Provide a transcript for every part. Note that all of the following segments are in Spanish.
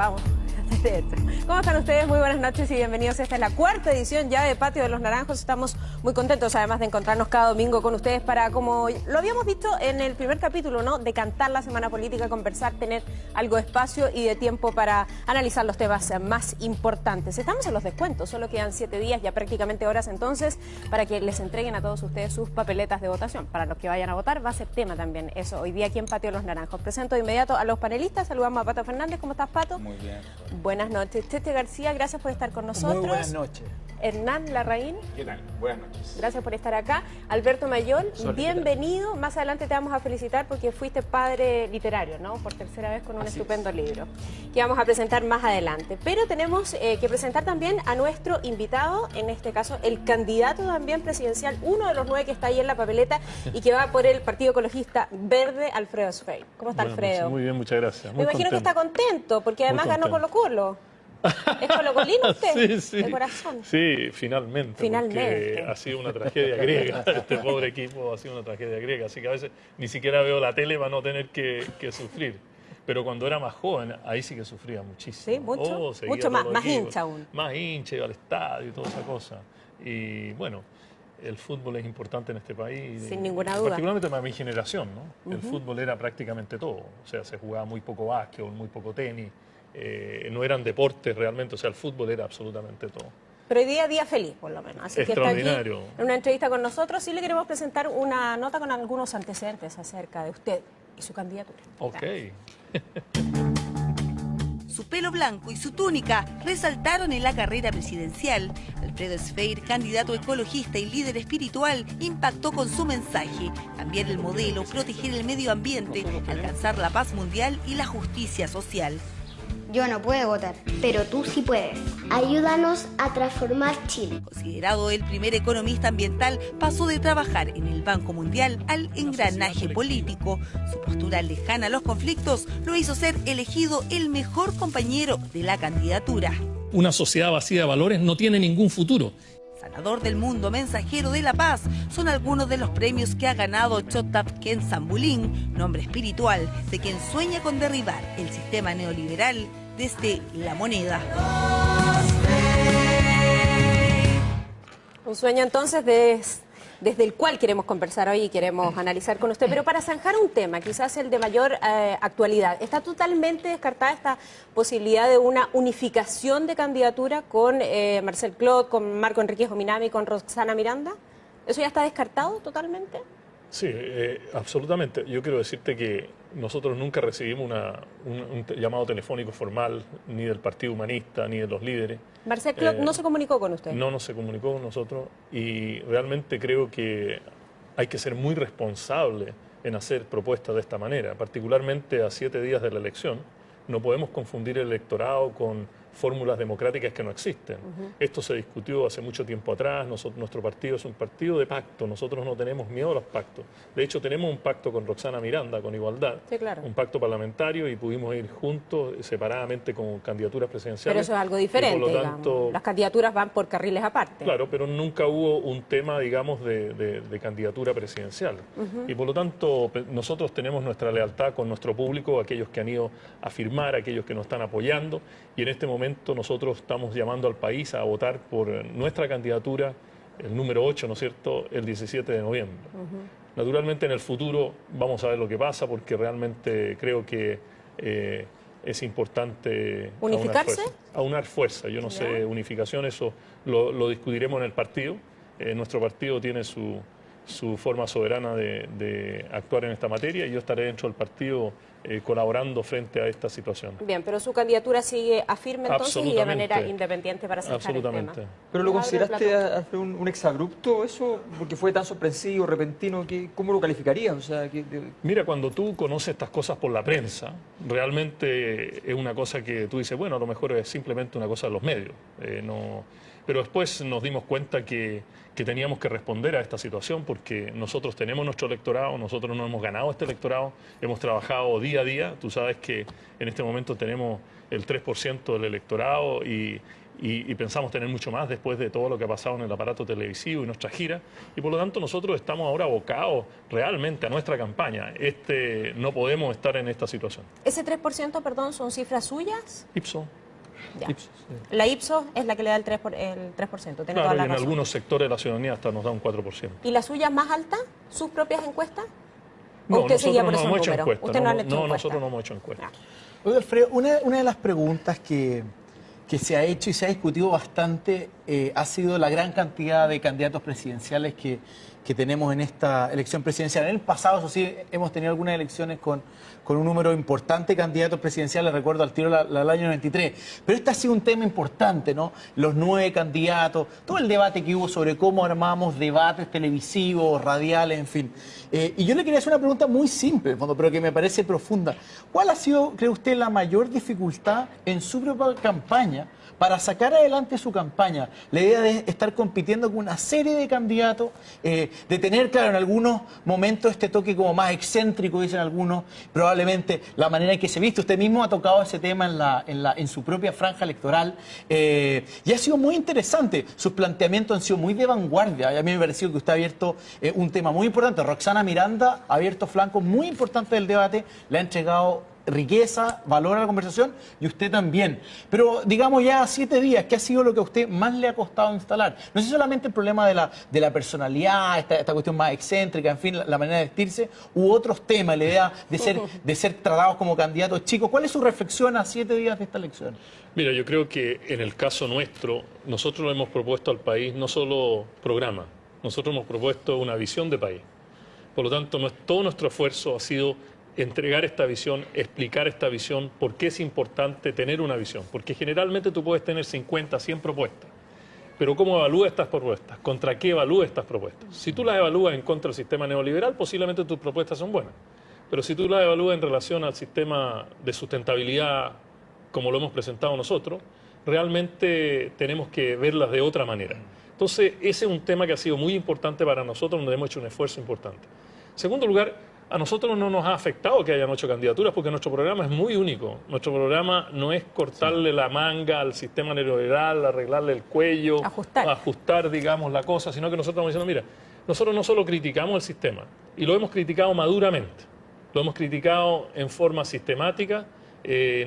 Vamos. ¿Cómo están ustedes? Muy buenas noches y bienvenidos. Esta es la cuarta edición ya de Patio de los Naranjos. Estamos muy contentos, además de encontrarnos cada domingo con ustedes para, como lo habíamos visto en el primer capítulo, ¿no?, decantar la semana política, conversar, tener algo de espacio y de tiempo para analizar los temas más importantes. Estamos en los descuentos, solo quedan 7 días, ya prácticamente horas entonces, para que les entreguen a todos ustedes sus papeletas de votación. Para los que vayan a votar, va a ser tema también eso hoy día aquí en Patio de los Naranjos. Presento de inmediato a los panelistas. Saludamos a Pato Fernández. ¿Cómo estás, Pato? Muy bien. Buenas noches. Tete García, gracias por estar con nosotros. Muy buenas noches. Hernán Larraín. ¿Qué tal? Buenas noches. Gracias por estar acá. Alberto Mayol, bienvenido. Más adelante te vamos a felicitar porque fuiste padre literario, ¿no? Por tercera vez con un estupendo libro que vamos a presentar más adelante. Pero tenemos que presentar también a nuestro invitado, en este caso el candidato también presidencial, uno de los 9 que está ahí en la papeleta y que va por el Partido Ecologista Verde, Alfredo Sfeir. ¿Cómo está, Alfredo? Muy bien, muchas gracias. Me imagino que está contento porque además ganó Colo-Colo. ¿Es colocolino usted? Sí, sí. De corazón. Sí, finalmente. Finalmente. Porque ha sido una tragedia griega. Este pobre equipo ha sido una tragedia griega. Así que a veces ni siquiera veo la tele para no tener que sufrir. Pero cuando era más joven, ahí sí que sufría muchísimo. Sí, mucho. Seguía Mucho más, todo el más equipo. hincha aún. Más hincha, iba al estadio y toda esa cosa. Y bueno, el fútbol es importante en este país. Sin ninguna duda. Particularmente para mi generación, ¿no? El fútbol era prácticamente todo. O sea, se jugaba muy poco básquetbol, muy poco tenis. No eran deportes realmente, o sea, el fútbol era absolutamente todo. Pero hoy día feliz, por lo menos. Así que está aquí Extraordinario. en una entrevista con nosotros. Sí le queremos presentar una nota con algunos antecedentes acerca de usted y su candidatura. Ok. Su pelo blanco y su túnica resaltaron en la carrera presidencial. Alfredo Sfeir, candidato ecologista y líder espiritual, impactó con su mensaje: cambiar el modelo, proteger el medio ambiente, alcanzar la paz mundial y la justicia social. Yo no puedo votar, pero tú sí puedes. Ayúdanos a transformar Chile. Considerado el primer economista ambiental, pasó de trabajar en el Banco Mundial al engranaje político. Su postura lejana a los conflictos lo hizo ser elegido el mejor compañero de la candidatura. Una sociedad vacía de valores no tiene ningún futuro. Sanador del mundo, mensajero de la paz, son algunos de los premios que ha ganado Chotap Ken Sambulín, nombre espiritual de quien sueña con derribar el sistema neoliberal desde la moneda. Un sueño entonces desde el cual queremos conversar hoy y queremos analizar con usted. Pero para zanjar un tema, quizás el de mayor actualidad, ¿está totalmente descartada esta posibilidad de una unificación de candidatura con Marcel Clot, con Marco Enrique Jominami, con Roxana Miranda? ¿Eso ya está descartado totalmente? Sí, absolutamente. Yo quiero decirte que nosotros nunca recibimos un llamado telefónico formal, ni del Partido Humanista, ni de los líderes. Marcel Clot no se comunicó con usted. No se comunicó con nosotros y realmente creo que hay que ser muy responsable en hacer propuestas de esta manera, particularmente a 7 días de la elección. No podemos confundir el electorado con fórmulas democráticas que no existen. Esto se discutió hace mucho tiempo atrás. Nuestro partido es un partido de pacto. Nosotros no tenemos miedo a los pactos. De hecho, tenemos un pacto con Roxana Miranda, con Igualdad. Sí, claro. Un pacto parlamentario y pudimos ir juntos, separadamente, con candidaturas presidenciales. Pero eso es algo diferente, por lo tanto, digamos. Las candidaturas van por carriles aparte. Claro, pero nunca hubo un tema, digamos, de candidatura presidencial. Y por lo tanto, nosotros tenemos nuestra lealtad con nuestro público, aquellos que han ido a firmar, aquellos que nos están apoyando. Y en este momento nosotros estamos llamando al país a votar por nuestra candidatura, el número 8, ¿no es cierto?, el 17 de noviembre. Naturalmente, en el futuro vamos a ver lo que pasa, porque realmente creo que es importante ¿unificarse? Aunar fuerza. Yo no sé, unificación, eso lo discutiremos en el partido. Nuestro partido tiene su forma soberana de actuar en esta materia y yo estaré dentro del partido colaborando frente a esta situación. Bien, pero su candidatura sigue a firme entonces y de manera independiente para zanjar el tema. ¿Pero lo consideraste un exabrupto eso? Porque fue tan sorpresivo, repentino, ¿cómo lo calificarías? O sea, Mira, cuando tú conoces estas cosas por la prensa, realmente es una cosa que tú dices, bueno, a lo mejor es simplemente una cosa de los medios. Pero después nos dimos cuenta que teníamos que responder a esta situación porque nosotros tenemos nuestro electorado, nosotros no hemos ganado este electorado, hemos trabajado día a día. Tú sabes que en este momento tenemos el 3% del electorado y y pensamos tener mucho más después de todo lo que ha pasado en el aparato televisivo y nuestra gira, y por lo tanto nosotros estamos ahora abocados realmente a nuestra campaña. No podemos estar en esta situación. ¿Ese 3%, perdón, son cifras suyas? Ipsos. Ya. Ipsos, sí. La Ipsos es la que le da el 3%, tiene Claro, toda y la en razón. algunos sectores de la ciudadanía hasta nos da un 4%. ¿Y la suya más alta? ¿Sus propias encuestas? ¿O No, usted seguía nosotros por no esos hemos hecho números? encuestas. Usted no ha hecho encuestas. Nosotros no hemos hecho encuestas. Oiga, Alfredo, una de las preguntas que se ha hecho y se ha discutido bastante ha sido la gran cantidad de candidatos presidenciales que tenemos en esta elección presidencial. En el pasado, eso sí, hemos tenido algunas elecciones con un número importante de candidatos presidenciales, recuerdo al tiro del año 93. Pero este ha sido un tema importante, ¿no? Los 9 candidatos, todo el debate que hubo sobre cómo armamos debates televisivos, radiales, en fin. Y yo le quería hacer una pregunta muy simple, en fondo, pero que me parece profunda. ¿Cuál ha sido, cree usted, la mayor dificultad en su propia campaña para sacar adelante su campaña? La idea de estar compitiendo con una serie de candidatos, de tener, claro, en algunos momentos este toque como más excéntrico, dicen algunos, probablemente la manera en que se viste. Usted mismo ha tocado ese tema en su propia franja electoral, y ha sido muy interesante. Sus planteamientos han sido muy de vanguardia. A mí me ha parecido que usted ha abierto un tema muy importante. Roxana Miranda ha abierto flancos muy importantes del debate, le ha entregado riqueza, valor a la conversación, y usted también. Pero digamos ya 7 días, ¿qué ha sido lo que a usted más le ha costado instalar? No es solamente el problema de la personalidad, esta cuestión más excéntrica, en fin, la manera de vestirse, u otros temas, la idea de ser tratados como candidatos chicos. ¿Cuál es su reflexión a 7 días de esta elección? Mira, yo creo que en el caso nuestro, nosotros le hemos propuesto al país no solo programa, nosotros hemos propuesto una visión de país. Por lo tanto, todo nuestro esfuerzo ha sido entregar esta visión, explicar esta visión, por qué es importante tener una visión. Porque generalmente tú puedes tener 50, 100 propuestas, pero ¿cómo evalúas estas propuestas? ¿Contra qué evalúas estas propuestas? Si tú las evalúas en contra del sistema neoliberal, posiblemente tus propuestas son buenas. Pero si tú las evalúas en relación al sistema de sustentabilidad, como lo hemos presentado nosotros, realmente tenemos que verlas de otra manera. Entonces, ese es un tema que ha sido muy importante para nosotros, donde hemos hecho un esfuerzo importante. En segundo lugar, a nosotros no nos ha afectado que hayan 8 candidaturas porque nuestro programa es muy único. Nuestro programa no es cortarle la manga al sistema neoliberal, arreglarle el cuello, ajustar, digamos, la cosa, sino que nosotros estamos diciendo, mira, nosotros no solo criticamos el sistema, y lo hemos criticado maduramente, lo hemos criticado en forma sistemática,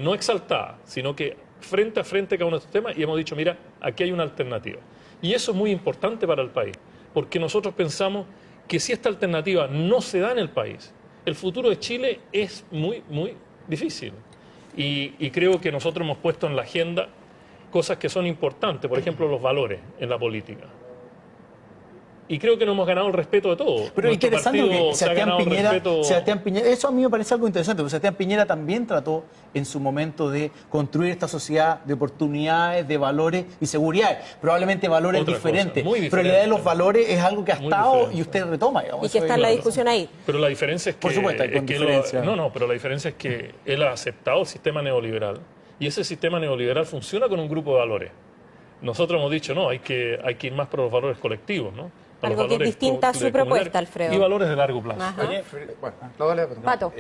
no exaltada, sino que frente a frente cada uno de estos temas, y hemos dicho, mira, aquí hay una alternativa. Y eso es muy importante para el país, porque nosotros pensamos que si esta alternativa no se da en el país, el futuro de Chile es muy, muy difícil. Y creo que nosotros hemos puesto en la agenda cosas que son importantes, por ejemplo, los valores en la política. Y creo que no hemos ganado el respeto de todos. Pero Nuestro interesante partido que se ha ganado el respeto. Sebastián Piñera, eso a mí me parece algo interesante, porque Sebastián Piñera también trató en su momento de construir esta sociedad de oportunidades, de valores y seguridades. Probablemente valores Otra diferentes, cosa, muy pero la idea de los diferente. valores es algo que ha Muy estado diferente. y usted retoma. Digamos. Y que Eso está es en la lo- discusión ahí. Pero la diferencia es que... Por supuesto, hay con diferencia. pero la diferencia es que él ha aceptado el sistema neoliberal y ese sistema neoliberal funciona con un grupo de valores. Nosotros hemos dicho, no, hay que ir más por los valores colectivos, ¿no? A los Algo que es valores distinta a su comunitarios propuesta, Alfredo. Y valores de largo plazo. Ajá. Pato.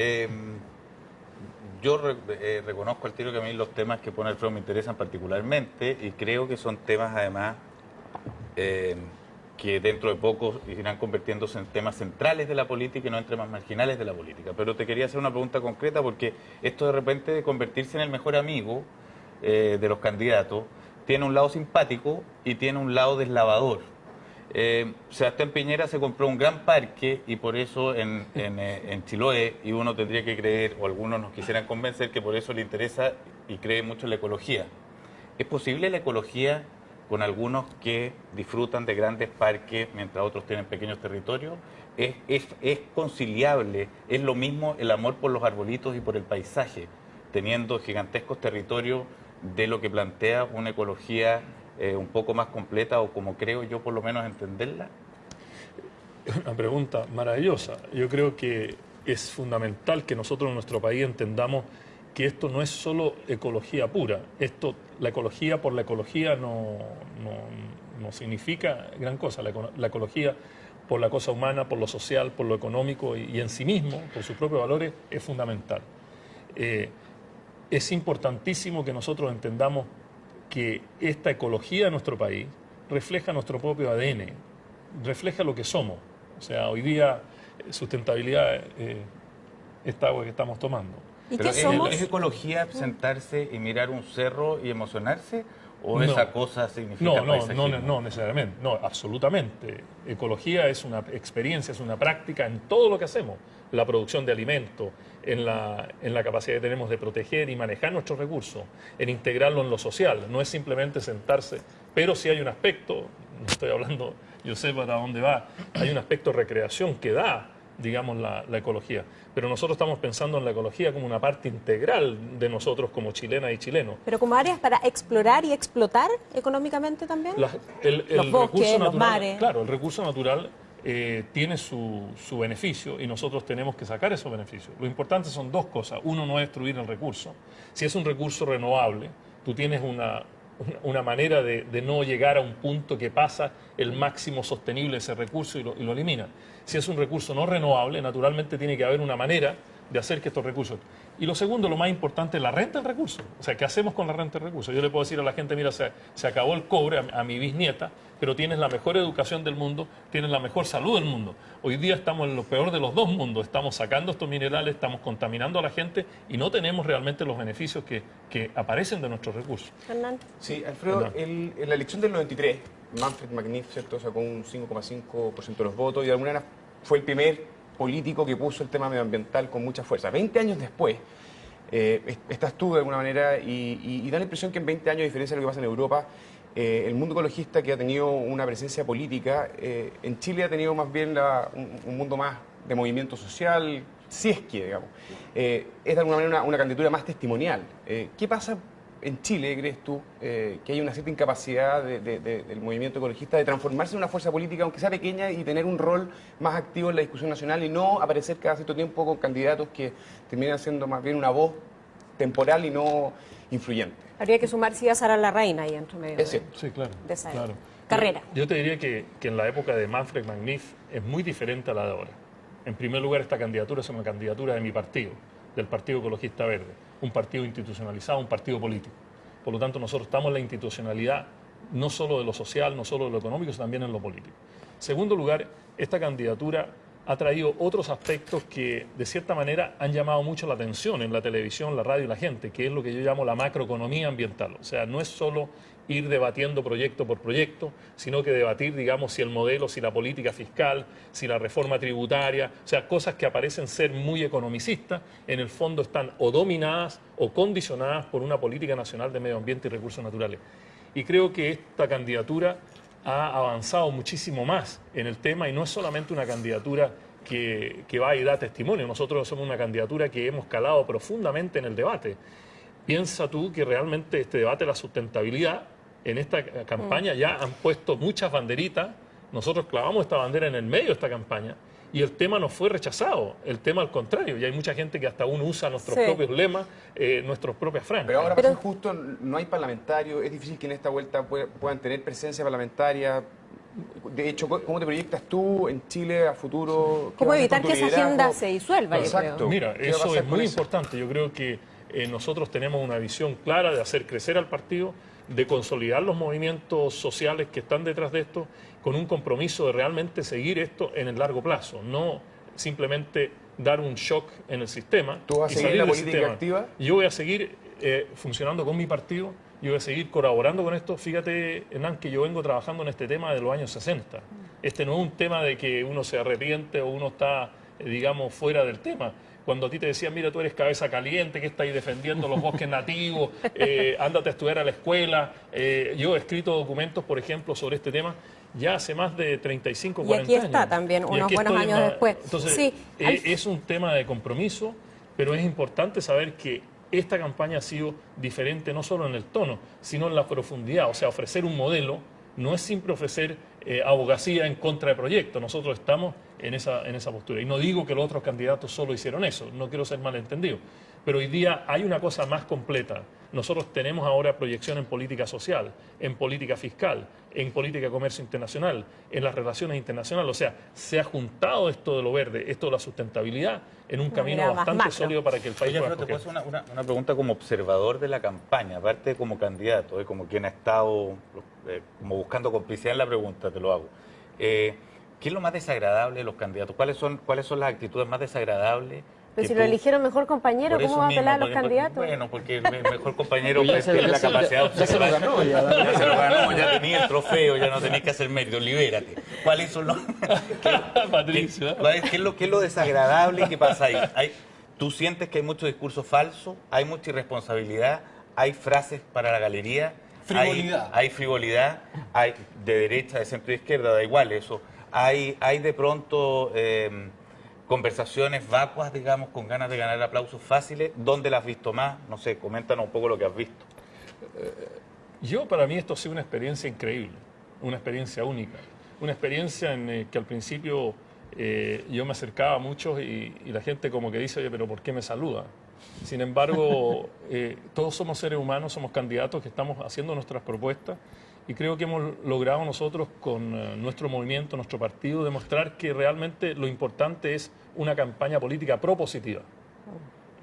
Yo reconozco al tiro que a mí los temas que pone Alfredo me interesan particularmente y creo que son temas además que dentro de poco irán convirtiéndose en temas centrales de la política y no en temas marginales de la política. Pero te quería hacer una pregunta concreta porque esto de repente de convertirse en el mejor amigo de los candidatos tiene un lado simpático y tiene un lado deslavador. Sebastián Piñera se compró un gran parque y por eso en Chiloé, y uno tendría que creer, o algunos nos quisieran convencer que por eso le interesa y cree mucho en la ecología. ¿Es posible la ecología con algunos que disfrutan de grandes parques mientras otros tienen pequeños territorios? ¿Es conciliable? ¿Es lo mismo el amor por los arbolitos y por el paisaje, teniendo gigantescos territorios de lo que plantea una ecología un poco más completa o como creo yo por lo menos entenderla? Es una pregunta maravillosa. Yo creo que es fundamental que nosotros en nuestro país entendamos que esto no es solo ecología pura. La ecología por la ecología no significa gran cosa. La ecología por la cosa humana, por lo social, por lo económico y en sí mismo, por sus propios valores, es fundamental. Es importantísimo que nosotros entendamos que esta ecología de nuestro país refleja nuestro propio ADN, refleja lo que somos. O sea, hoy día sustentabilidad esta agua que estamos tomando. ¿Y Pero qué somos? ¿es ecología sentarse y mirar un cerro y emocionarse? ¿O No. esa cosa significa paisajismo? No necesariamente, no, absolutamente. Ecología es una experiencia, es una práctica en todo lo que hacemos. La producción de alimentos, en la capacidad que tenemos de proteger y manejar nuestros recursos, en integrarlo en lo social. No es simplemente sentarse, pero sí hay un aspecto, no estoy hablando, yo sé para dónde va, hay un aspecto de recreación que da, digamos, la ecología. Pero nosotros estamos pensando en la ecología como una parte integral de nosotros como chilenas y chilenos. Pero como áreas para explorar y explotar económicamente también. El bosques, recurso los natural, mares. claro, el recurso natural tiene su beneficio y nosotros tenemos que sacar esos beneficios. Lo importante son dos cosas. Uno, no destruir el recurso. Si es un recurso renovable, tú tienes una manera de no llegar a un punto que pasa el máximo sostenible de ese recurso y lo elimina. Si es un recurso no renovable, naturalmente tiene que haber una manera de hacer que estos recursos... Y lo segundo, lo más importante, es la renta del recurso. O sea, ¿qué hacemos con la renta del recurso? Yo le puedo decir a la gente, mira, se acabó el cobre a mi bisnieta, pero tienes la mejor educación del mundo, tienes la mejor salud del mundo. Hoy día estamos en lo peor de los dos mundos. Estamos sacando estos minerales, estamos contaminando a la gente y no tenemos realmente los beneficios que aparecen de nuestros recursos. Hernán. Sí, Alfredo, en la elección del 93, Manfred Magnif, ¿cierto?, sacó un 5,5% de los votos y de alguna manera fue el primer político que puso el tema medioambiental con mucha fuerza. 20 años después, estás tú de alguna manera y da la impresión que en 20 años, a diferencia de lo que pasa en Europa, el mundo ecologista, que ha tenido una presencia política, en Chile ha tenido más bien un mundo más de movimiento social, si es que, digamos. Es de alguna manera una candidatura más testimonial. ¿Qué pasa en Chile, crees tú, que hay una cierta incapacidad del movimiento ecologista de transformarse en una fuerza política, aunque sea pequeña, y tener un rol más activo en la discusión nacional y no aparecer cada cierto tiempo con candidatos que terminan siendo más bien una voz temporal y no influyente? Habría que sumar si a Sara Larraín ahí entre medio. Es cierto. Sí, claro. De esa claro. carrera. Yo te diría que en la época de Manfred Magnif es muy diferente a la de ahora. En primer lugar, esta candidatura es una candidatura de mi partido, del Partido Ecologista Verde, un partido institucionalizado, un partido político. Por lo tanto, nosotros estamos en la institucionalidad no solo de lo social, no solo de lo económico, sino también en lo político. En segundo lugar, esta candidatura ha traído otros aspectos que, de cierta manera, han llamado mucho la atención en la televisión, la radio y la gente, que es lo que yo llamo la macroeconomía ambiental. O sea, no es solo ir debatiendo proyecto por proyecto, sino que debatir, digamos, si el modelo, si la política fiscal, si la reforma tributaria, o sea, cosas que aparecen ser muy economicistas, en el fondo están o dominadas o condicionadas por una política nacional de medio ambiente y recursos naturales. Y creo que esta candidatura ha avanzado muchísimo más en el tema y no es solamente una candidatura que va y da testimonio. Nosotros somos una candidatura que hemos calado profundamente en el debate. Piensa tú que realmente este debate de la sustentabilidad, en esta campaña ya han puesto muchas banderitas. Nosotros clavamos esta bandera en el medio de esta campaña y el tema no fue rechazado. El tema al contrario. Y hay mucha gente que hasta uno usa nuestros propios lemas, nuestras propias franjas. Pero ahora, para ser justo, no hay parlamentarios. Es difícil que en esta vuelta puedan tener presencia parlamentaria. De hecho, ¿cómo te proyectas tú en Chile a futuro? ¿Cómo evitar que esa agenda se disuelva? Exacto. Mira, eso es muy importante. Yo creo que nosotros tenemos una visión clara de hacer crecer al partido, de consolidar los movimientos sociales que están detrás de esto, con un compromiso de realmente seguir esto en el largo plazo, no simplemente dar un shock en el sistema. ¿Tú vas a seguir la política activa? Yo voy a seguir funcionando con mi partido, yo voy a seguir colaborando con esto. Fíjate, Hernán, que yo vengo trabajando en este tema de los años 60. Este no es un tema de que uno se arrepiente o uno está, digamos, fuera del tema. Cuando a ti te decían, mira, tú eres cabeza caliente, que estás ahí defendiendo los bosques nativos, ándate a estudiar a la escuela. Yo he escrito documentos, por ejemplo, sobre este tema ya hace más de 35, 40 años. Y aquí está también, unos buenos años después. Entonces, sí, es un tema de compromiso, pero es importante saber que esta campaña ha sido diferente no solo en el tono, sino en la profundidad. O sea, ofrecer un modelo no es siempre ofrecer abogacía en contra de proyectos. Nosotros estamos en esa postura. Y no digo que los otros candidatos solo hicieron eso, no quiero ser malentendido. Pero hoy día hay una cosa más completa. Nosotros tenemos ahora proyección en política social, en política fiscal, en política de comercio internacional, en las relaciones internacionales. O sea, se ha juntado esto de lo verde, esto de la sustentabilidad, en un camino bastante sólido para que el país pueda Alfredo, te puedo hacer una pregunta como observador de la campaña, aparte de como candidato, como quien ha estado como buscando complicidad en la pregunta, te lo hago. ¿Qué es lo más desagradable de los candidatos? ¿Cuáles son las actitudes más desagradables? Pero si lo eligieron mejor compañero, ¿cómo va a apelar a los candidatos? Bueno, porque el mejor compañero tiene la capacidad de observar. Ya se lo ganó, ya tenía el trofeo, ya no tenés que hacer mérito, libérate. ¿Cuáles son los...? Patricio, ¿Qué es lo desagradable que pasa ahí? ¿Tú sientes que hay mucho discurso falso? ¿Hay mucha irresponsabilidad? ¿Hay frases para la galería? Frivolidad. Hay frivolidad, hay de derecha, de centro y de izquierda, da igual eso. Hay de pronto... conversaciones vacuas, digamos, con ganas de ganar aplausos fáciles. ¿Dónde las has visto más? No sé, coméntanos un poco lo que has visto. Para mí esto ha sido una experiencia increíble, una experiencia única, una experiencia en que al principio yo me acercaba a muchos y la gente como que dice, oye, pero ¿por qué me saluda? Sin embargo, todos somos seres humanos, somos candidatos que estamos haciendo nuestras propuestas. Y creo que hemos logrado nosotros con nuestro movimiento, nuestro partido, demostrar que realmente lo importante es una campaña política propositiva.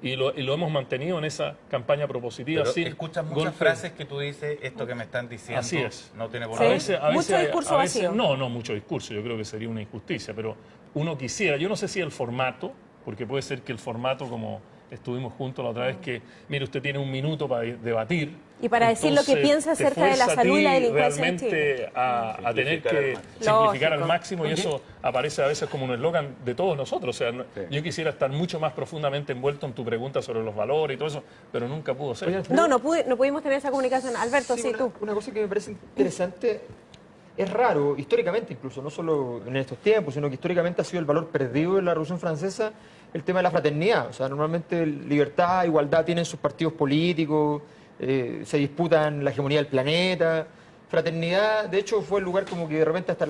Y lo hemos mantenido en esa campaña propositiva. Pero escuchas muchas frases que tú dices, esto que me están diciendo, así es. No tiene por ¿Sí? Mucho discurso vacío. No, mucho discurso. Yo creo que sería una injusticia. Pero uno quisiera, yo no sé si el formato, porque puede ser que el formato como... Estuvimos juntos la otra vez que, mire, usted tiene un minuto para debatir. Y para decir lo que piensa acerca de la salud y la delincuencia en Chile. Realmente a tener que simplificar al máximo, y eso aparece a veces como un eslogan de todos nosotros. O sea, yo quisiera estar mucho más profundamente envuelto en tu pregunta sobre los valores y todo eso, pero nunca pudo ser. Oye, No pudimos tener esa comunicación. Alberto, sí, tú. Una cosa que me parece interesante, es raro, históricamente incluso, no solo en estos tiempos, sino que históricamente ha sido el valor perdido de la Revolución Francesa, el tema de la fraternidad. O sea, normalmente libertad, igualdad tienen sus partidos políticos, se disputan la hegemonía del planeta. Fraternidad, de hecho, fue el lugar como que de repente hasta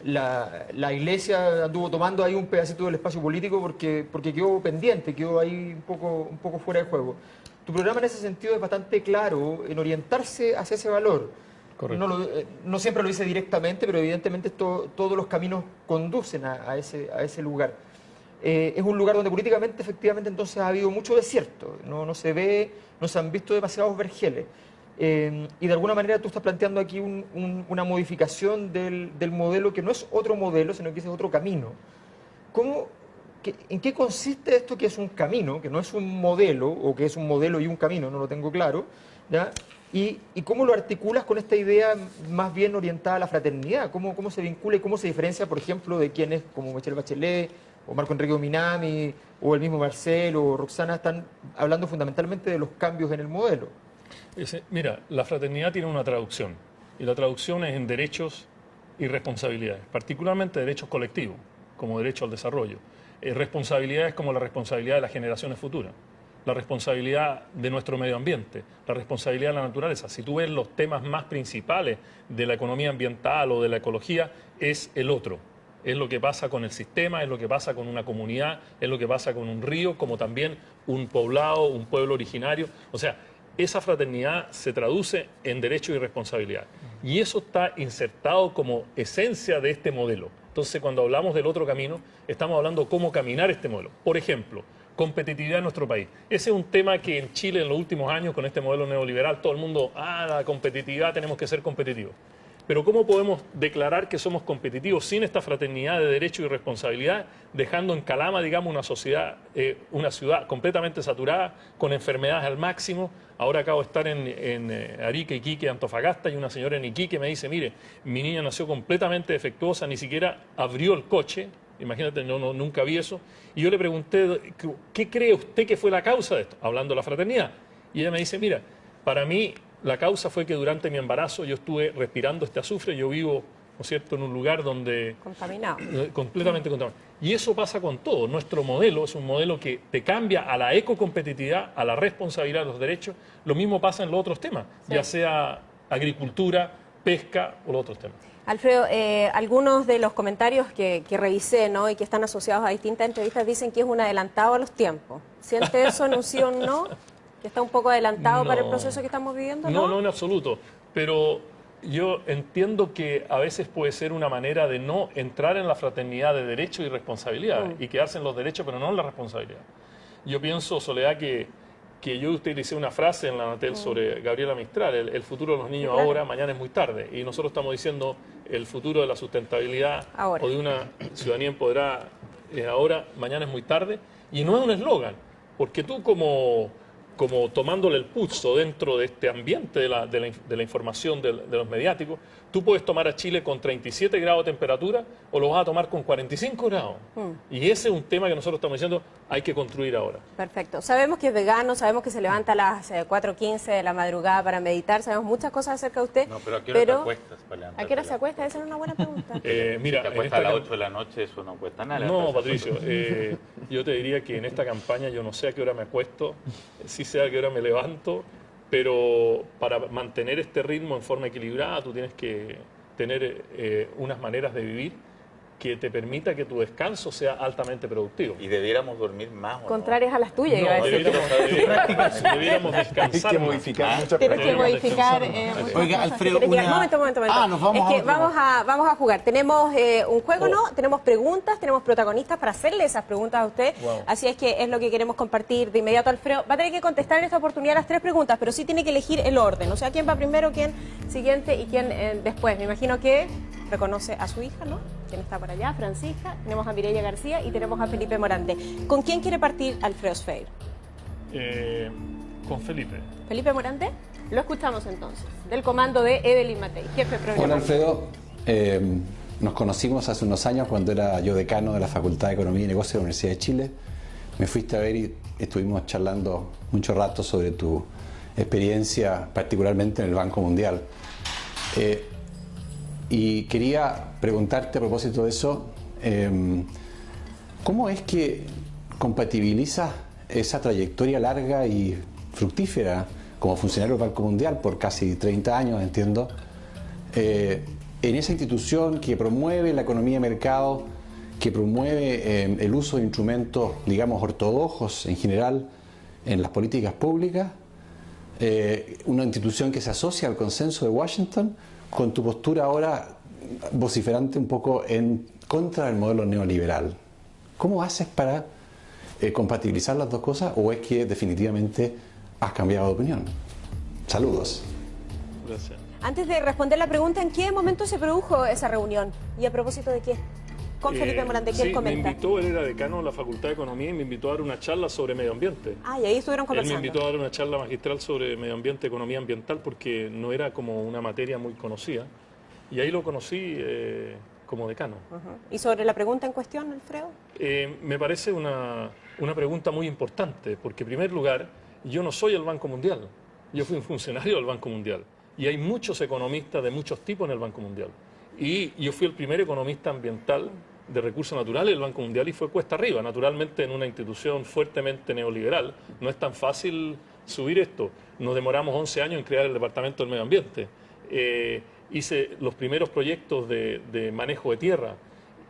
la iglesia anduvo tomando ahí un pedacito del espacio político porque quedó pendiente, quedó ahí un poco fuera de juego. Tu programa en ese sentido es bastante claro en orientarse hacia ese valor. No siempre lo dice directamente, pero evidentemente todos los caminos conducen a ese lugar. Es un lugar donde políticamente efectivamente entonces ha habido mucho desierto, no se han visto demasiados vergeles. Y de alguna manera tú estás planteando aquí una modificación del modelo que no es otro modelo, sino que es otro camino. ¿En qué consiste esto que es un camino, que no es un modelo, o que es un modelo y un camino, no lo tengo claro, ¿ya? ¿Y cómo lo articulas con esta idea más bien orientada a la fraternidad? ¿Cómo se vincula y cómo se diferencia, por ejemplo, de quienes como Michelle Bachelet, o Marco Enrique Minami, o el mismo Marcelo, o Roxana, están hablando fundamentalmente de los cambios en el modelo? Mira, la fraternidad tiene una traducción, y la traducción es en derechos y responsabilidades, particularmente derechos colectivos, como derecho al desarrollo. Responsabilidades como la responsabilidad de las generaciones futuras, la responsabilidad de nuestro medio ambiente, la responsabilidad de la naturaleza. Si tú ves los temas más principales de la economía ambiental o de la ecología, es el otro. Es lo que pasa con el sistema, es lo que pasa con una comunidad, es lo que pasa con un río, como también un poblado, un pueblo originario. O sea, esa fraternidad se traduce en derecho y responsabilidad. Y eso está insertado como esencia de este modelo. Entonces, cuando hablamos del otro camino, estamos hablando de cómo caminar este modelo. Por ejemplo, competitividad en nuestro país. Ese es un tema que en Chile en los últimos años, con este modelo neoliberal, todo el mundo, la competitividad, tenemos que ser competitivos. Pero ¿cómo podemos declarar que somos competitivos sin esta fraternidad de derecho y responsabilidad, dejando en Calama, digamos, una ciudad completamente saturada, con enfermedades al máximo? Ahora acabo de estar en Arica, Iquique, Antofagasta, y una señora en Iquique me dice, mire, mi niña nació completamente defectuosa, ni siquiera abrió el coche, imagínate, nunca vi eso. Y yo le pregunté, ¿qué cree usted que fue la causa de esto? Hablando de la fraternidad. Y ella me dice, mira, para mí la causa fue que durante mi embarazo yo estuve respirando este azufre. Yo vivo, ¿no es cierto?, en un lugar donde... Contaminado. Completamente contaminado. Y eso pasa con todo. Nuestro modelo es un modelo que te cambia a la ecocompetitividad, a la responsabilidad de los derechos. Lo mismo pasa en los otros temas, ya sea agricultura, pesca o los otros temas. Alfredo, algunos de los comentarios que revisé, ¿no?, y que están asociados a distintas entrevistas dicen que es un adelantado a los tiempos. ¿Siente eso en un sí o un no? ¿Que está un poco adelantado para el proceso que estamos viviendo? No, en absoluto. Pero yo entiendo que a veces puede ser una manera de no entrar en la fraternidad de derecho y responsabilidad y quedarse en los derechos pero no en la responsabilidad. Yo pienso, Soledad, que yo utilicé una frase en la Anatel sobre Gabriela Mistral, el futuro de los niños ahora, mañana es muy tarde. Y nosotros estamos diciendo el futuro de la sustentabilidad ahora, o de una ciudadanía empoderada ahora, mañana es muy tarde. Y no es un eslogan, porque tú como tomándole el pulso dentro de este ambiente de la información de los mediáticos, tú puedes tomar a Chile con 37 grados de temperatura o lo vas a tomar con 45 grados. Y ese es un tema que nosotros estamos diciendo hay que construir ahora. Perfecto. Sabemos que es vegano, sabemos que se levanta a las 4:15 de la madrugada para meditar, sabemos muchas cosas acerca de usted. No, pero ¿a qué hora te acuestas para levantarte? ¿A qué hora se acuesta? Esa es una buena pregunta. Mira, te acuestas a las 8 de la noche, eso no cuesta nada. No, Patricio, yo te diría que en esta campaña yo no sé a qué hora me acuesto, sí sé a qué hora me levanto, pero para mantener este ritmo en forma equilibrada tú tienes que tener unas maneras de vivir que te permita que tu descanso sea altamente productivo. Y debiéramos dormir más, ¿o no? Contrarias a las tuyas, iba a decir. Deberíamos descansar. Hay que modificar muchas Tienes que modificar. Oiga, Alfredo, Momento. nos vamos es que vamos a jugar. Tenemos un juego, ¿no? Tenemos preguntas, tenemos protagonistas para hacerle esas preguntas a usted. Wow. Así es que es lo que queremos compartir de inmediato, Alfredo. Va a tener que contestar en esta oportunidad las 3 preguntas, pero sí tiene que elegir el orden. O sea, quién va primero, quién siguiente y quién después. Me imagino que reconoce a su hija, ¿no? ¿Quién está por allá? Francisca. Tenemos a Mireya García y tenemos a Felipe Morante. ¿Con quién quiere partir Alfredo Sfeir? Con Felipe. ¿Felipe Morante? Lo escuchamos entonces, del comando de Evelyn Matei, jefe de programa. Hola, Alfredo. Nos conocimos hace unos años cuando era yo decano de la Facultad de Economía y Negocios de la Universidad de Chile. Me fuiste a ver y estuvimos charlando mucho rato sobre tu experiencia, particularmente en el Banco Mundial. Y quería preguntarte a propósito de eso, ¿cómo es que compatibilizas esa trayectoria larga y fructífera como funcionario del Banco Mundial por casi 30 años, entiendo, en esa institución que promueve la economía de mercado, que promueve el uso de instrumentos, digamos, ortodoxos en general en las políticas públicas, una institución que se asocia al consenso de Washington, con tu postura ahora vociferante un poco en contra del modelo neoliberal? ¿Cómo haces para compatibilizar las dos cosas o es que definitivamente has cambiado de opinión? Saludos. Gracias. Antes de responder la pregunta, ¿en qué momento se produjo esa reunión? ¿Y a propósito de qué? Con Felipe Morante, ¿qué él comenta? Me invitó, él era decano de la Facultad de Economía y me invitó a dar una charla sobre medio ambiente. Ah, y ahí estuvieron conversando. Él me invitó a dar una charla magistral sobre medio ambiente, economía ambiental, porque no era como una materia muy conocida. Y ahí lo conocí como decano. ¿Y sobre la pregunta en cuestión, Alfredo? Me parece una pregunta muy importante, porque en primer lugar, yo no soy el Banco Mundial. Yo fui un funcionario del Banco Mundial. Y hay muchos economistas de muchos tipos en el Banco Mundial. Y yo fui el primer economista ambiental de recursos naturales del Banco Mundial y fue cuesta arriba. Naturalmente, en una institución fuertemente neoliberal, no es tan fácil subir esto. Nos demoramos 11 años en crear el Departamento del Medio Ambiente. Hice los primeros proyectos de manejo de tierra.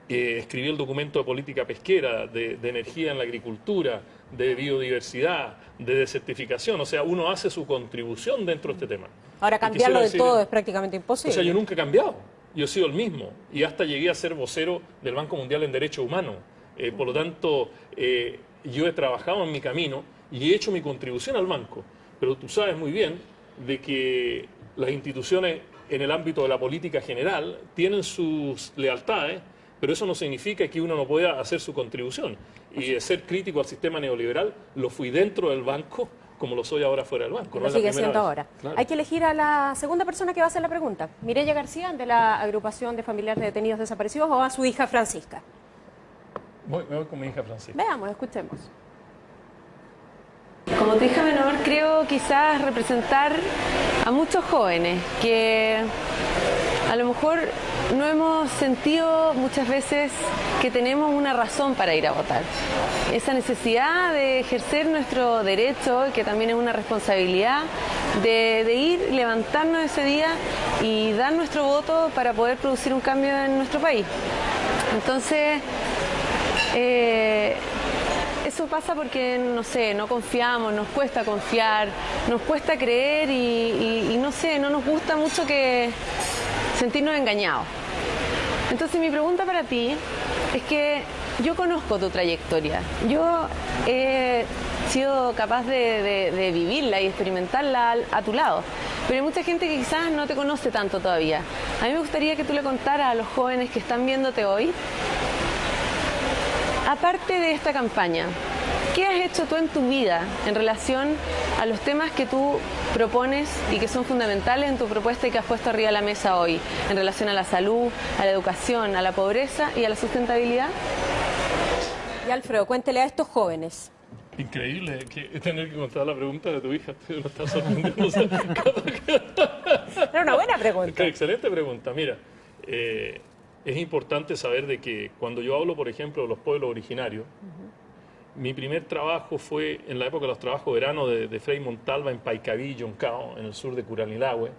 Escribí el documento de política pesquera, de energía en la agricultura, de biodiversidad, de desertificación. O sea, uno hace su contribución dentro de este tema. Ahora, cambiarlo de todo es prácticamente imposible. O sea, yo nunca he cambiado. Yo he sido el mismo y hasta llegué a ser vocero del Banco Mundial en Derechos Humanos. Por lo tanto, yo he trabajado en mi camino y he hecho mi contribución al banco. Pero tú sabes muy bien de que las instituciones en el ámbito de la política general tienen sus lealtades, pero eso no significa que uno no pueda hacer su contribución. Y de ser crítico al sistema neoliberal, lo fui dentro del banco como lo soy ahora fuera del banco. Lo sigue siendo ahora. Claro. Hay que elegir a la segunda persona que va a hacer la pregunta. Mireya García, de la agrupación de familiares de detenidos desaparecidos, o a su hija Francisca. Me voy con mi hija Francisca. Veamos, escuchemos. Como tu hija menor, creo quizás representar a muchos jóvenes que a lo mejor no hemos sentido muchas veces que tenemos una razón para ir a votar. Esa necesidad de ejercer nuestro derecho, que también es una responsabilidad, de ir, levantarnos ese día y dar nuestro voto para poder producir un cambio en nuestro país. Entonces, eso pasa porque, no sé, no confiamos, nos cuesta confiar, nos cuesta creer y no sé, no nos gusta mucho sentirnos engañados. Entonces mi pregunta para ti es que yo conozco tu trayectoria, yo he sido capaz de vivirla y experimentarla a tu lado, pero hay mucha gente que quizás no te conoce tanto todavía. A mí me gustaría que tú le contaras a los jóvenes que están viéndote hoy, aparte de esta campaña, ¿qué has hecho tú en tu vida en relación a los temas que tú propones y que son fundamentales en tu propuesta y que has puesto arriba de la mesa hoy, en relación a la salud, a la educación, a la pobreza y a la sustentabilidad? Y Alfredo, cuéntele a estos jóvenes. Increíble tener que contar la pregunta de tu hija. Te lo estás sorprendiendo. Era una buena pregunta. Excelente pregunta. Mira, es importante saber de que cuando yo hablo, por ejemplo, de los pueblos originarios, mi primer trabajo fue en la época de los trabajos de verano de Frei Montalva en Paicaví, Yoncao, en el sur de Curanilahue,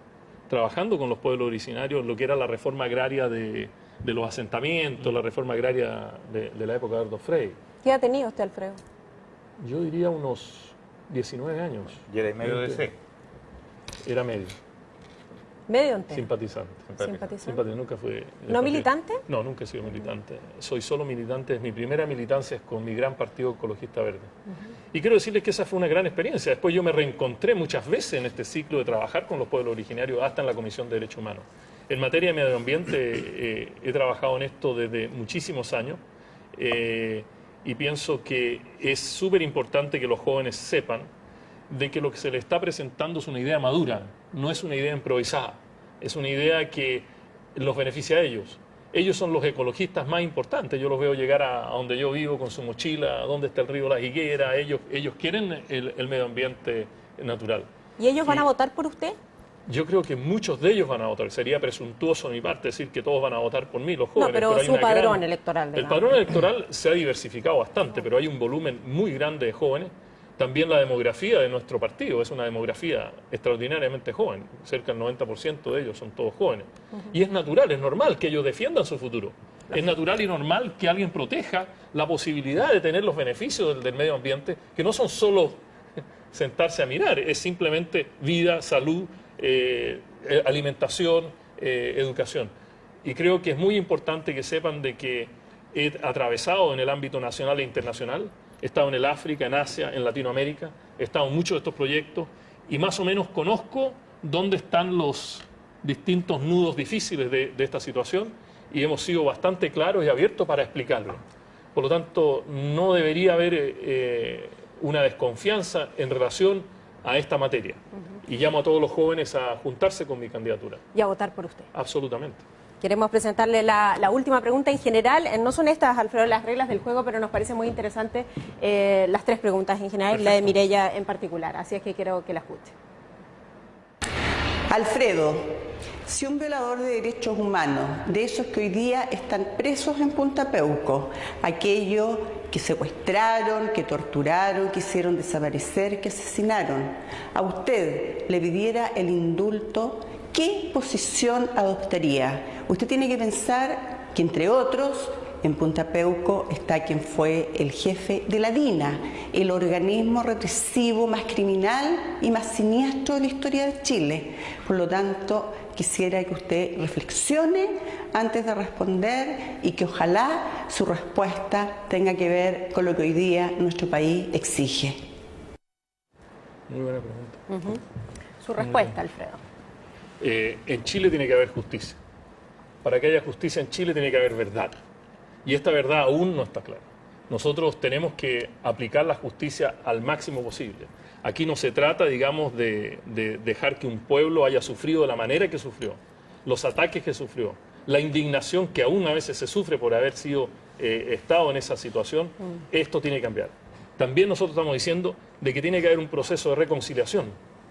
trabajando con los pueblos originarios, lo que era la reforma agraria de los asentamientos, la reforma agraria de la época de Eduardo Frei. ¿Qué edad tenía usted, Alfredo? Yo diría unos 19 años. ¿Y era medio de C? Era medio. ¿Medio entero? Simpatizante. Simpatizante. Nunca fui... ¿No militante? No, nunca he sido militante. Soy solo militante. Mi primera militancia es con mi gran partido ecologista verde. Y quiero decirles que esa fue una gran experiencia. Después yo me reencontré muchas veces en este ciclo de trabajar con los pueblos originarios, hasta en la Comisión de Derechos Humanos. En materia de medio ambiente he trabajado en esto desde muchísimos años y pienso que es súper importante que los jóvenes sepan de que lo que se les está presentando es una idea madura, no es una idea improvisada, es una idea que los beneficia a ellos. Ellos son los ecologistas más importantes, yo los veo llegar a donde yo vivo con su mochila, a donde está el río La Higuera, ellos quieren el medio ambiente natural. ¿Y ellos van a votar por usted? Yo creo que muchos de ellos van a votar. Sería presuntuoso de mi parte decir que todos van a votar por mí, los jóvenes. No, pero su padrón electoral. El padrón electoral se ha diversificado bastante, pero hay un volumen muy grande de jóvenes. También la demografía de nuestro partido es una demografía extraordinariamente joven. Cerca del 90% de ellos son todos jóvenes. Y es natural, es normal que ellos defiendan su futuro. Es natural y normal que alguien proteja la posibilidad de tener los beneficios del medio ambiente, que no son solo sentarse a mirar, es simplemente vida, salud, alimentación, educación. Y creo que es muy importante que sepan de que he atravesado en el ámbito nacional e internacional, he estado en el África, en Asia, en Latinoamérica, he estado en muchos de estos proyectos y más o menos conozco dónde están los distintos nudos difíciles de esta situación y hemos sido bastante claros y abiertos para explicarlo. Por lo tanto, no debería haber una desconfianza en relación a esta materia. Y llamo a todos los jóvenes a juntarse con mi candidatura. Y a votar por usted. Absolutamente. Queremos presentarle la última pregunta en general. No son estas, Alfredo, las reglas del juego, pero nos parece muy interesante las tres preguntas en general, perfecto, y la de Mireya en particular. Así es que quiero que la escuche. Alfredo, si un violador de derechos humanos, de esos que hoy día están presos en Punta Peuco, aquellos que secuestraron, que torturaron, que hicieron desaparecer, que asesinaron, a usted le pidiera el indulto, ¿qué posición adoptaría? Usted tiene que pensar que, entre otros, en Punta Peuco está quien fue el jefe de la DINA, el organismo represivo más criminal y más siniestro de la historia de Chile. Por lo tanto, quisiera que usted reflexione antes de responder y que ojalá su respuesta tenga que ver con lo que hoy día nuestro país exige. Muy buena pregunta. Su respuesta, Alfredo. En Chile tiene que haber justicia. Para que haya justicia en Chile tiene que haber verdad. Y esta verdad aún no está clara. Nosotros tenemos que aplicar la justicia al máximo posible. Aquí no se trata, digamos, de dejar que un pueblo haya sufrido de la manera que sufrió, los ataques que sufrió, la indignación que aún a veces se sufre por haber sido estado en esa situación. Esto tiene que cambiar. También nosotros estamos diciendo de que tiene que haber un proceso de reconciliación,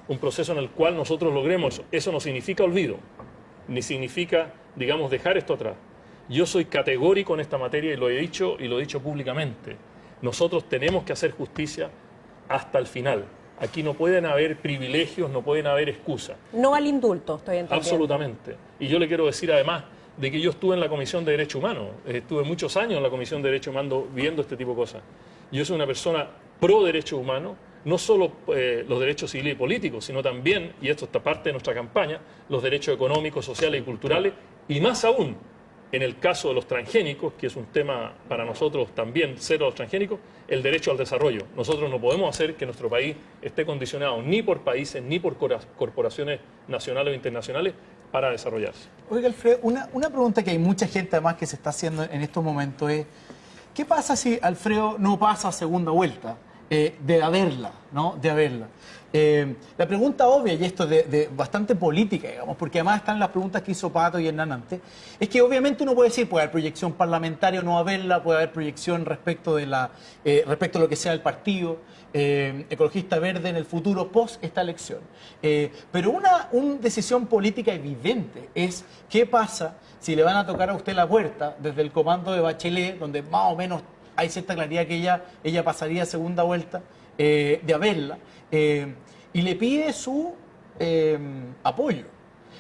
un proceso en el cual nosotros logremos eso. Eso no significa olvido, ni significa, digamos, dejar esto atrás. Yo soy categórico en esta materia y lo he dicho públicamente. Nosotros tenemos que hacer justicia hasta el final. Aquí no pueden haber privilegios, no pueden haber excusas. No al indulto, estoy entendiendo. Absolutamente. Y yo le quiero decir además de que yo estuve en la Comisión de Derechos Humanos, estuve muchos años en la Comisión de Derechos Humanos viendo este tipo de cosas. Yo soy una persona pro derechos humanos, no solo los derechos civiles y políticos, sino también, y esto está parte de nuestra campaña, los derechos económicos, sociales y culturales, y más aún, en el caso de los transgénicos, que es un tema para nosotros también, cero a los transgénicos, el derecho al desarrollo. Nosotros no podemos hacer que nuestro país esté condicionado ni por países ni por corporaciones nacionales o internacionales para desarrollarse. Oiga, Alfredo, una pregunta que hay mucha gente además que se está haciendo en estos momentos es, ¿qué pasa si Alfredo no pasa a segunda vuelta? De haberla, ¿no? De haberla. La pregunta obvia, y esto de bastante política, digamos, porque además están las preguntas que hizo Pato y Hernán antes, es que obviamente uno puede decir, puede haber proyección parlamentaria o no haberla, puede haber proyección respecto de respecto a lo que sea el partido ecologista verde en el futuro post esta elección. Pero una decisión política evidente es qué pasa si le van a tocar a usted la puerta desde el comando de Bachelet, donde más o menos hay cierta claridad que ella pasaría a segunda vuelta, de haberla, y le pide su apoyo.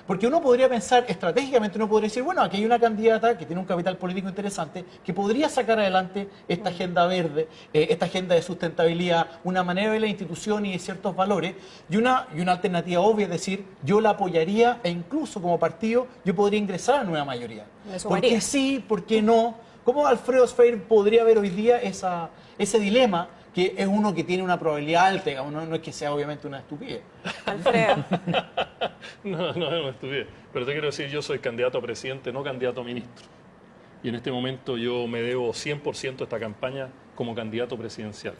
Porque uno podría pensar, estratégicamente uno podría decir, bueno, aquí hay una candidata que tiene un capital político interesante, que podría sacar adelante esta agenda verde, esta agenda de sustentabilidad, una manera de ver la institución y de ciertos valores, y una alternativa obvia es decir, yo la apoyaría e incluso como partido yo podría ingresar a una mayoría. ¿Por qué sí? ¿Por qué no? ¿Cómo Alfredo Sfeir podría ver hoy día ese dilema, que es uno que tiene una probabilidad alta, digamos, no es que sea obviamente una estupidez? Alfredo. No es una estupidez. Pero te quiero decir, yo soy candidato a presidente, no candidato a ministro. Y en este momento yo me debo 100% a esta campaña como candidato presidencial.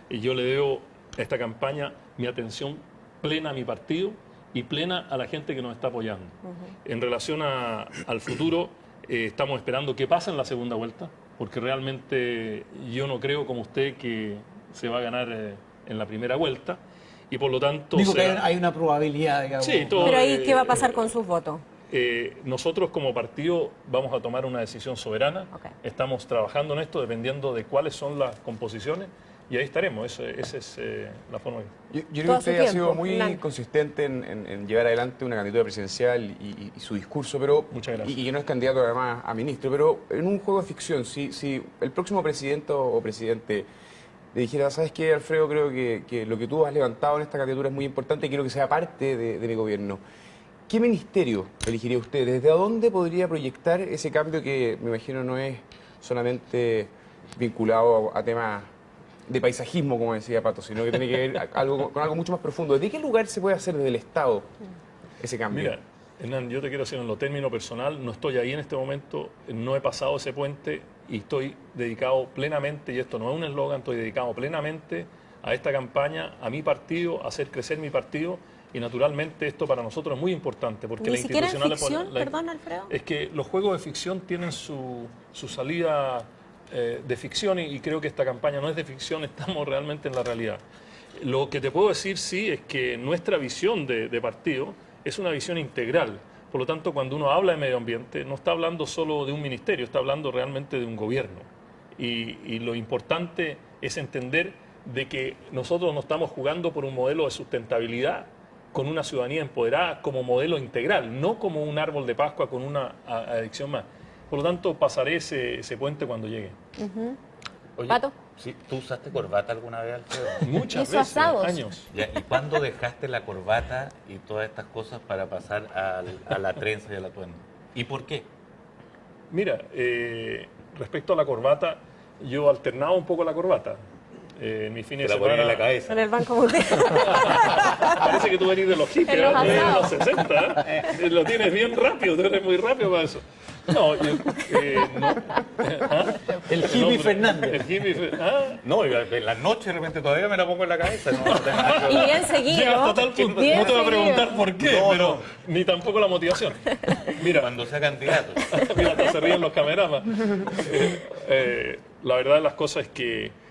Y yo le debo a esta campaña mi atención plena a mi partido y plena a la gente que nos está apoyando. En relación al futuro, estamos esperando qué pasa en la segunda vuelta, porque realmente yo no creo como usted que se va a ganar en la primera vuelta y por lo tanto... Digo que hay una probabilidad, digamos. Sí, todo, pero ahí, ¿qué va a pasar con sus votos? Nosotros como partido vamos a tomar una decisión soberana. Estamos trabajando en esto dependiendo de cuáles son las composiciones y ahí estaremos. Esa es la forma. Yo creo que usted ha sido muy consistente en llevar adelante una candidatura presidencial y su discurso, pero muchas gracias. Y que no es candidato además a ministro, pero en un juego de ficción, si el próximo presidente o presidente le dijera, ¿sabes qué, Alfredo? Creo que lo que tú has levantado en esta candidatura es muy importante y quiero que sea parte de mi gobierno. ¿Qué ministerio elegiría usted? ¿Desde dónde podría proyectar ese cambio que me imagino no es solamente vinculado a temas de paisajismo, como decía Pato, sino que tiene que ver con algo mucho más profundo? ¿De qué lugar se puede hacer desde el Estado ese cambio? Mira, Hernán, yo te quiero decir en lo término personal, no estoy ahí en este momento, no he pasado ese puente y estoy dedicado plenamente, y esto no es un eslogan, estoy dedicado plenamente a esta campaña, a mi partido, a hacer crecer mi partido. Y naturalmente esto para nosotros es muy importante porque ¿Ni siquiera en ficción, perdón, Alfredo? Es que los juegos de ficción tienen su salida de ficción y creo que esta campaña no es de ficción, estamos realmente en la realidad. Lo que te puedo decir sí es que nuestra visión de partido es una visión integral. Por lo tanto, cuando uno habla de medio ambiente, no está hablando solo de un ministerio, está hablando realmente de un gobierno. Y lo importante es entender de que nosotros no estamos jugando por un modelo de sustentabilidad con una ciudadanía empoderada como modelo integral, no como un árbol de Pascua con una adicción más. Por lo tanto, pasaré ese puente cuando llegue. Oye, ¿Pato? Sí, ¿tú usaste corbata alguna vez, Alfredo? Muchas veces, años. Ya, ¿y cuándo dejaste la corbata y todas estas cosas para pasar a la trenza y al atuendo? ¿Y por qué? Mira, respecto a la corbata, yo alternaba un poco la corbata. Mi fin de semana... ponía en la cabeza. En el Banco Mundial. Parece que tú venís de los hippies, de los 60. Lo tienes bien rápido, tú eres muy rápido para eso. No, no. El hippie Fernández. El hippie No, en la noche de repente todavía me la pongo en la cabeza. Y bien seguido. Llegas hasta tal punto. No te voy a preguntar por qué, pero ni tampoco la motivación. Mira, cuando sea candidato. Mira, hasta se ríen los cameramas. La verdad de las cosas es que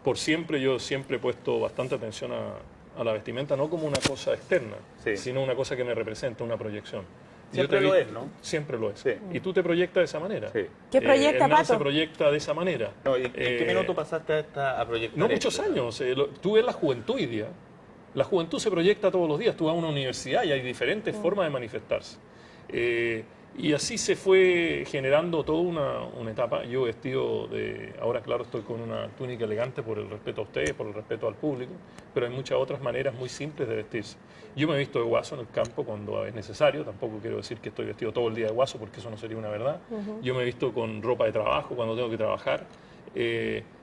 por siempre yo siempre he puesto bastante atención a la vestimenta, no como una cosa externa, sino una cosa que me representa, una proyección. Siempre lo es, ¿no? Siempre lo es. Sí. Y tú te proyectas de esa manera. Sí. ¿Qué proyecta, Hernán Pato? se proyecta de esa manera. No, ¿en qué minuto pasaste a proyectar No, esto? muchos años. Tú ves la juventud hoy día. La juventud se proyecta todos los días. Tú vas a una universidad y hay diferentes formas de manifestarse. Y así se fue generando toda una etapa. Yo vestido de... Ahora, claro, estoy con una túnica elegante por el respeto a ustedes, por el respeto al público, pero hay muchas otras maneras muy simples de vestirse. Yo me he visto de guaso en el campo cuando es necesario. Tampoco quiero decir que estoy vestido todo el día de guaso, porque eso no sería una verdad. Yo me he visto con ropa de trabajo cuando tengo que trabajar.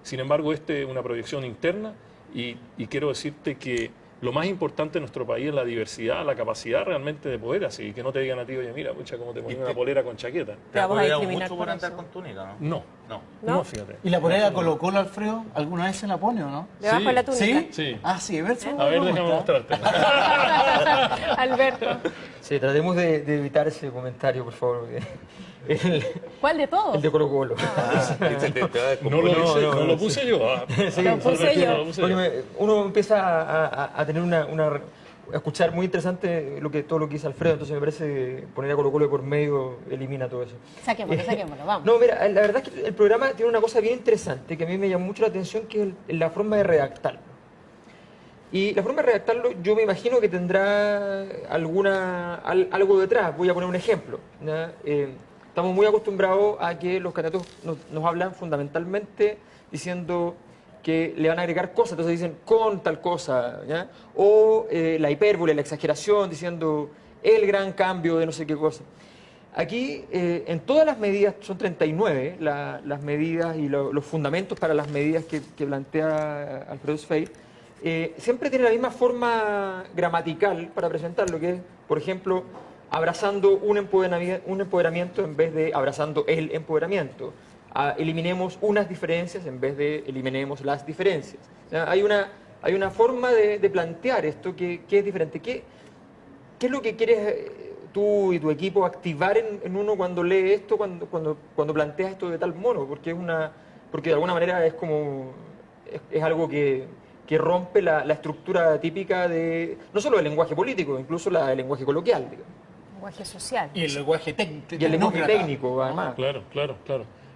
Sin embargo, es una proyección interna y quiero decirte que lo más importante en nuestro país es la diversidad, la capacidad realmente de poder así, que no te digan a ti, oye, mira, mucha, como te pones una polera con chaqueta. ¿Te vamos a apoyado discriminar mucho por por andar eso. con túnica, No, no? fíjate. ¿Y la polera Colo-Colo, Alfredo? ¿Alguna vez se la pone o no? Debajo de la túnica. ¿Sí? Sí. Ah, sí, a ver, A ver, déjame mostrarte. Alberto. Sí, tratemos de evitar ese comentario, por favor. ¿Cuál de todos? El de Colo Colo. No lo puse yo. Sí, Lo puse sí, yo. porque uno empieza a tener a escuchar muy interesante todo lo que dice Alfredo, entonces me parece que poner a Colo Colo de por medio elimina todo eso. Saquémoslo, vamos. No, mira, la verdad es que el programa tiene una cosa bien interesante que a mí me llamó mucho la atención, que es la forma de redactarlo. Y la forma de redactarlo yo me imagino que tendrá algo detrás. Voy a poner un ejemplo, ¿ya? Estamos muy acostumbrados a que los candidatos nos hablan fundamentalmente diciendo que le van a agregar cosas, entonces dicen con tal cosa, ¿ya? O la hipérbole, la exageración, diciendo el gran cambio de no sé qué cosa. Aquí, en todas las medidas, son 39 las medidas y los fundamentos para las medidas que plantea Alfredo Sfeir, siempre tiene la misma forma gramatical para presentarlo, que es, por ejemplo, abrazando un empoderamiento en vez de abrazando el empoderamiento. Eliminemos unas diferencias en vez de eliminemos las diferencias. O sea, hay una forma de plantear esto que es diferente. ¿Qué es lo que quieres tú y tu equipo activar en uno cuando lee esto, cuando planteas esto de tal modo? Porque de alguna manera es algo que rompe la estructura típica de no solo del lenguaje político, incluso del lenguaje coloquial, digamos. Lenguaje social. Y el lenguaje técnico. Y el lenguaje técnico, además. Claro.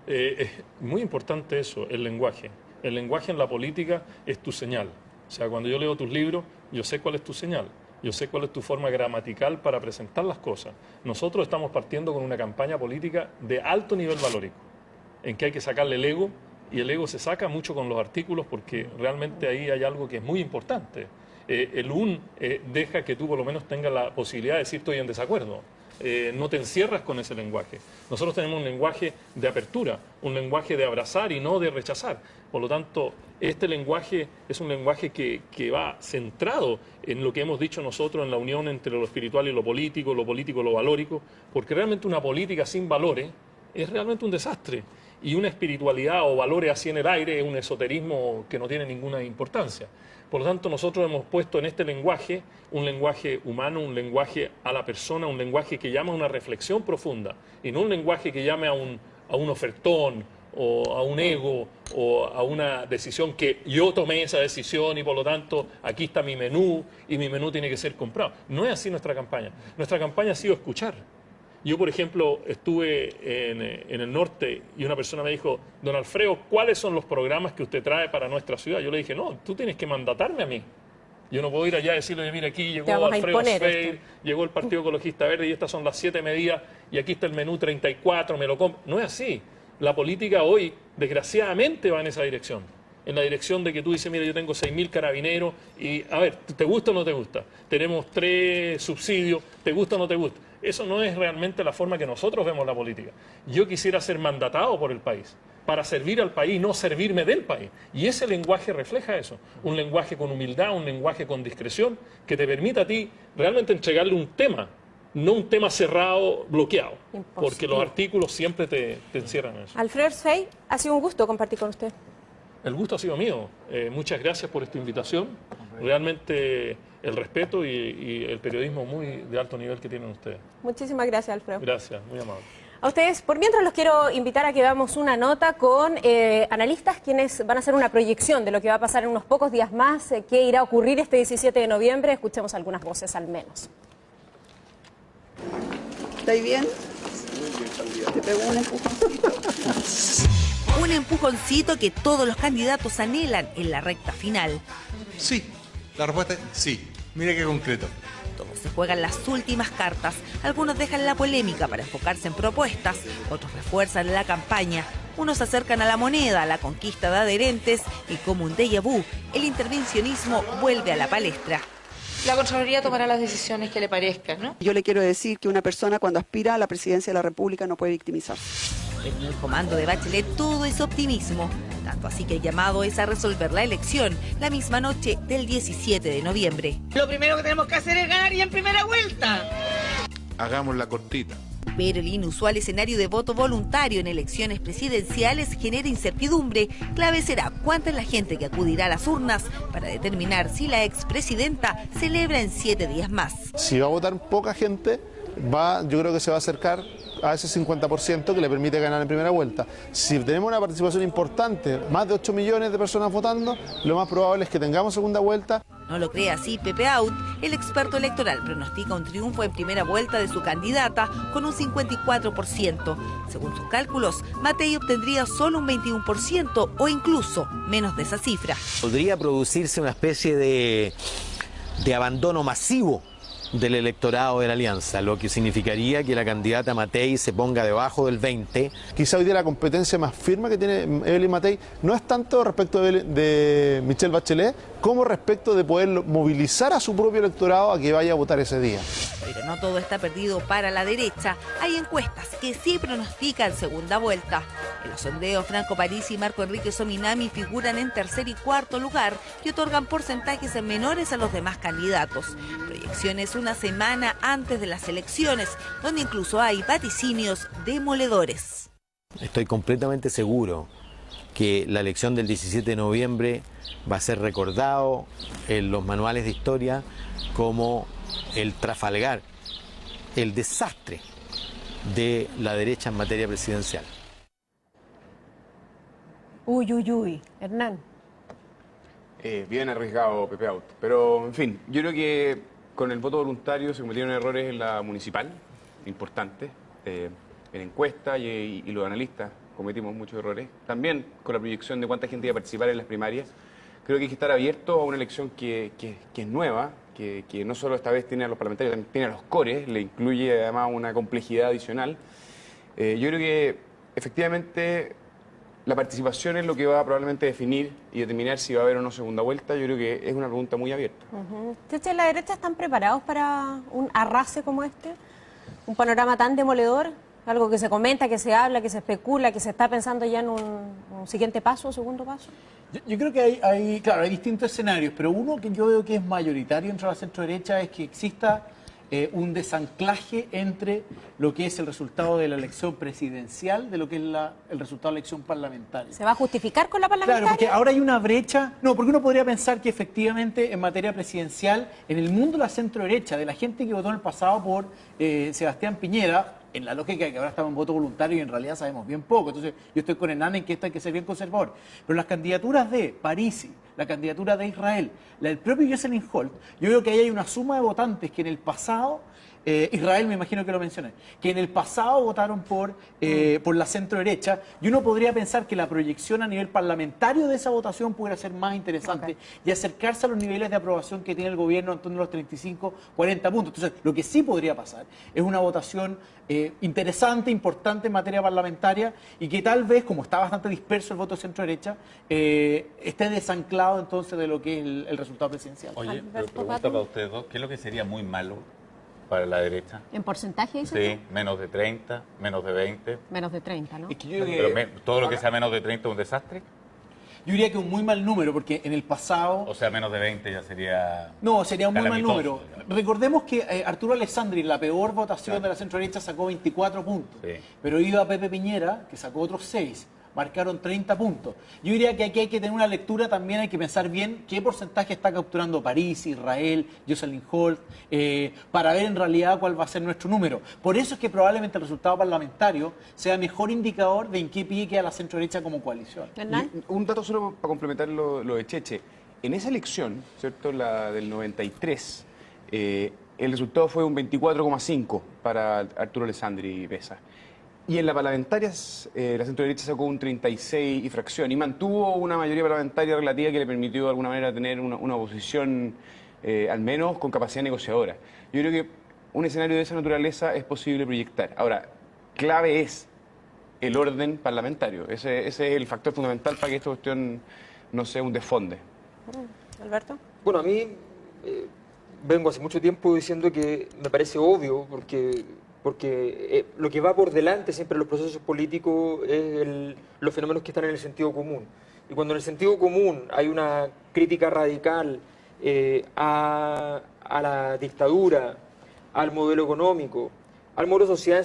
Es muy importante eso, el lenguaje. El lenguaje en la política es tu señal. O sea, cuando yo leo tus libros, yo sé cuál es tu señal. Yo sé cuál es tu forma gramatical para presentar las cosas. Nosotros estamos partiendo con una campaña política de alto nivel valórico, en que hay que sacarle el ego, y el ego se saca mucho con los artículos porque realmente ahí hay algo que es muy importante. Deja que tú por lo menos tengas la posibilidad de decir estoy en desacuerdo. No te encierras con ese lenguaje. Nosotros tenemos un lenguaje de apertura, un lenguaje de abrazar y no de rechazar. Por lo tanto, este lenguaje es un lenguaje que va centrado en lo que hemos dicho nosotros en la unión entre lo espiritual y lo político lo valórico, porque realmente una política sin valores es realmente un desastre. Y una espiritualidad o valores así en el aire es un esoterismo que no tiene ninguna importancia. Por lo tanto, nosotros hemos puesto en este lenguaje un lenguaje humano, un lenguaje a la persona, un lenguaje que llama a una reflexión profunda y no un lenguaje que llame a un ofertón o a un ego o a una decisión que yo tomé esa decisión y por lo tanto aquí está mi menú y mi menú tiene que ser comprado. No es así nuestra campaña. Nuestra campaña ha sido escuchar. Yo, por ejemplo, estuve en el norte y una persona me dijo, don Alfredo, ¿cuáles son los programas que usted trae para nuestra ciudad? Yo le dije, no, tú tienes que mandatarme a mí. Yo no puedo ir allá y decirle, mira, aquí llegó Alfredo Sfeir, llegó el Partido Ecologista Verde y estas son las 7 medidas y aquí está el menú 34, me lo compro. No es así. La política hoy, desgraciadamente, va en esa dirección. En la dirección de que tú dices, mira, yo tengo 6.000 carabineros y, a ver, ¿te gusta o no te gusta? Tenemos 3 subsidios, ¿te gusta o no te gusta? Eso no es realmente la forma que nosotros vemos la política. Yo quisiera ser mandatado por el país, para servir al país, no servirme del país. Y ese lenguaje refleja eso. Un lenguaje con humildad, un lenguaje con discreción, que te permita a ti realmente entregarle un tema, no un tema cerrado, bloqueado. Imposible. Porque los artículos siempre te encierran en eso. Alfredo Sfeir, ha sido un gusto compartir con usted. El gusto ha sido mío. Muchas gracias por esta invitación. Realmente el respeto y el periodismo muy de alto nivel que tienen ustedes. Muchísimas gracias, Alfredo. Gracias, muy amable. A ustedes, por mientras los quiero invitar a que veamos una nota con analistas quienes van a hacer una proyección de lo que va a pasar en unos pocos días más, qué irá a ocurrir este 17 de noviembre. Escuchemos algunas voces al menos. ¿Estáis bien? Te pego un empujoncito. Un empujoncito que todos los candidatos anhelan en la recta final. Sí, la respuesta es sí. Mira qué concreto. Todos se juegan las últimas cartas. Algunos dejan la polémica para enfocarse en propuestas, otros refuerzan la campaña. Unos se acercan a la moneda, a la conquista de adherentes y como un déjà vu, el intervencionismo vuelve a la palestra. La Contraloría tomará las decisiones que le parezcan, ¿no? Yo le quiero decir que una persona cuando aspira a la presidencia de la República no puede victimizarse. En el comando de Bachelet todo es optimismo, tanto así que el llamado es a resolver la elección la misma noche del 17 de noviembre. Lo primero que tenemos que hacer es ganar y en primera vuelta. Hagamos la cortita. Pero el inusual escenario de voto voluntario en elecciones presidenciales genera incertidumbre. Clave será cuánta es la gente que acudirá a las urnas para determinar si la expresidenta celebra en 7 días más. Si va a votar poca gente, yo creo que se va a acercar a ese 50% que le permite ganar en primera vuelta. Si tenemos una participación importante, más de 8 millones de personas votando, lo más probable es que tengamos segunda vuelta. No lo cree así Pepe Out, el experto electoral pronostica un triunfo en primera vuelta de su candidata con un 54%. Según sus cálculos, Matei obtendría solo un 21% o incluso menos de esa cifra. Podría producirse una especie de abandono masivo del electorado de la alianza, lo que significaría que la candidata Matei se ponga debajo del 20%. Quizá hoy día la competencia más firme que tiene Evelyn Matei no es tanto respecto de Michelle Bachelet como respecto de poder movilizar a su propio electorado a que vaya a votar ese día. Pero no todo está perdido para la derecha. Hay encuestas que sí pronostican segunda vuelta. En los sondeos, Franco Parisi y Marco Enrique Sominami figuran en tercer y cuarto lugar y otorgan porcentajes menores a los demás candidatos. Proyecciones una semana antes de las elecciones, donde incluso hay vaticinios demoledores. Estoy completamente seguro que la elección del 17 de noviembre va a ser recordado en los manuales de historia como el Trafalgar, el desastre de la derecha en materia presidencial. Uy, uy, uy. Hernán. Bien arriesgado Pepe Out. Pero, en fin, yo creo que con el voto voluntario se cometieron errores en la municipal, importantes, en encuesta y los analistas cometimos muchos errores. También con la proyección de cuánta gente iba a participar en las primarias. Creo que hay que estar abierto a una elección que es nueva, que no solo esta vez tiene a los parlamentarios, también tiene a los cores, le incluye además una complejidad adicional. Yo creo que efectivamente la participación es lo que va a probablemente definir y determinar si va a haber o no segunda vuelta. Yo creo que es una pregunta muy abierta. ¿Ustedes, la derecha, están preparados para un arrase como este? ¿Un panorama tan demoledor? Algo que se comenta, que se habla, que se especula, que se está pensando ya en un siguiente paso, un segundo paso. Yo creo que hay distintos escenarios, pero uno que yo veo que es mayoritario entre la centro-derecha es que exista un desanclaje entre lo que es el resultado de la elección presidencial de lo que es el resultado de la elección parlamentaria. ¿Se va a justificar con la parlamentaria? Claro, porque ahora hay una brecha. No, porque uno podría pensar que efectivamente en materia presidencial, en el mundo de la centro-derecha, de la gente que votó en el pasado por Sebastián Piñera, en la lógica de que ahora estamos en voto voluntario y en realidad sabemos bien poco. Entonces yo estoy con Hernán en que esto hay que ser bien conservador. Pero las candidaturas de Parisi, la candidatura de Israel, la del propio Jocelyn Holt, yo creo que ahí hay una suma de votantes que en el pasado, Israel me imagino que lo mencioné, que en el pasado votaron por la centro derecha, y uno podría pensar que la proyección a nivel parlamentario de esa votación pudiera ser más interesante y acercarse a los niveles de aprobación que tiene el gobierno en torno a los 35, 40 puntos. Entonces, lo que sí podría pasar es una votación interesante, importante en materia parlamentaria y que tal vez, como está bastante disperso el voto de centro derecha, esté desanclado entonces de lo que es el resultado presidencial. Oye, pero pregunta para ustedes dos, ¿qué es lo que sería muy malo para la derecha? ¿En porcentaje dice? Sí, menos de 30, menos de 20. Menos de 30, ¿no? Es que yo Pero todo lo que sea menos de 30 es un desastre. Yo diría que un muy mal número, porque en el pasado... O sea, menos de 20 ya sería... No, sería un muy mal calamitoso, número. digamos. Recordemos que Arturo Alessandri, la peor votación de la centro-derecha, sacó 24 puntos. Sí. Pero iba Pepe Piñera, que sacó otros 6. Marcaron 30 puntos. Yo diría que aquí hay que tener una lectura, también hay que pensar bien qué porcentaje está capturando París, Israel, Jocelyn Holt, para ver en realidad cuál va a ser nuestro número. Por eso es que probablemente el resultado parlamentario sea mejor indicador de en qué pie queda la centro-derecha como coalición. Un dato solo para complementar lo de Cheche. En esa elección, ¿cierto? La del 93, el resultado fue un 24,5 para Arturo Alessandri Pesa. Y en las parlamentarias, la centro-derecha sacó un 36 y fracción, y mantuvo una mayoría parlamentaria relativa que le permitió de alguna manera tener una oposición, al menos con capacidad negociadora. Yo creo que un escenario de esa naturaleza es posible proyectar. Ahora, clave es el orden parlamentario. Ese es el factor fundamental para que esta cuestión no sea un desfonde. Alberto. Bueno, a mí vengo hace mucho tiempo diciendo que me parece obvio, porque lo que va por delante siempre en los procesos políticos es los fenómenos que están en el sentido común. Y cuando en el sentido común hay una crítica radical a la dictadura, al modelo económico, al modelo social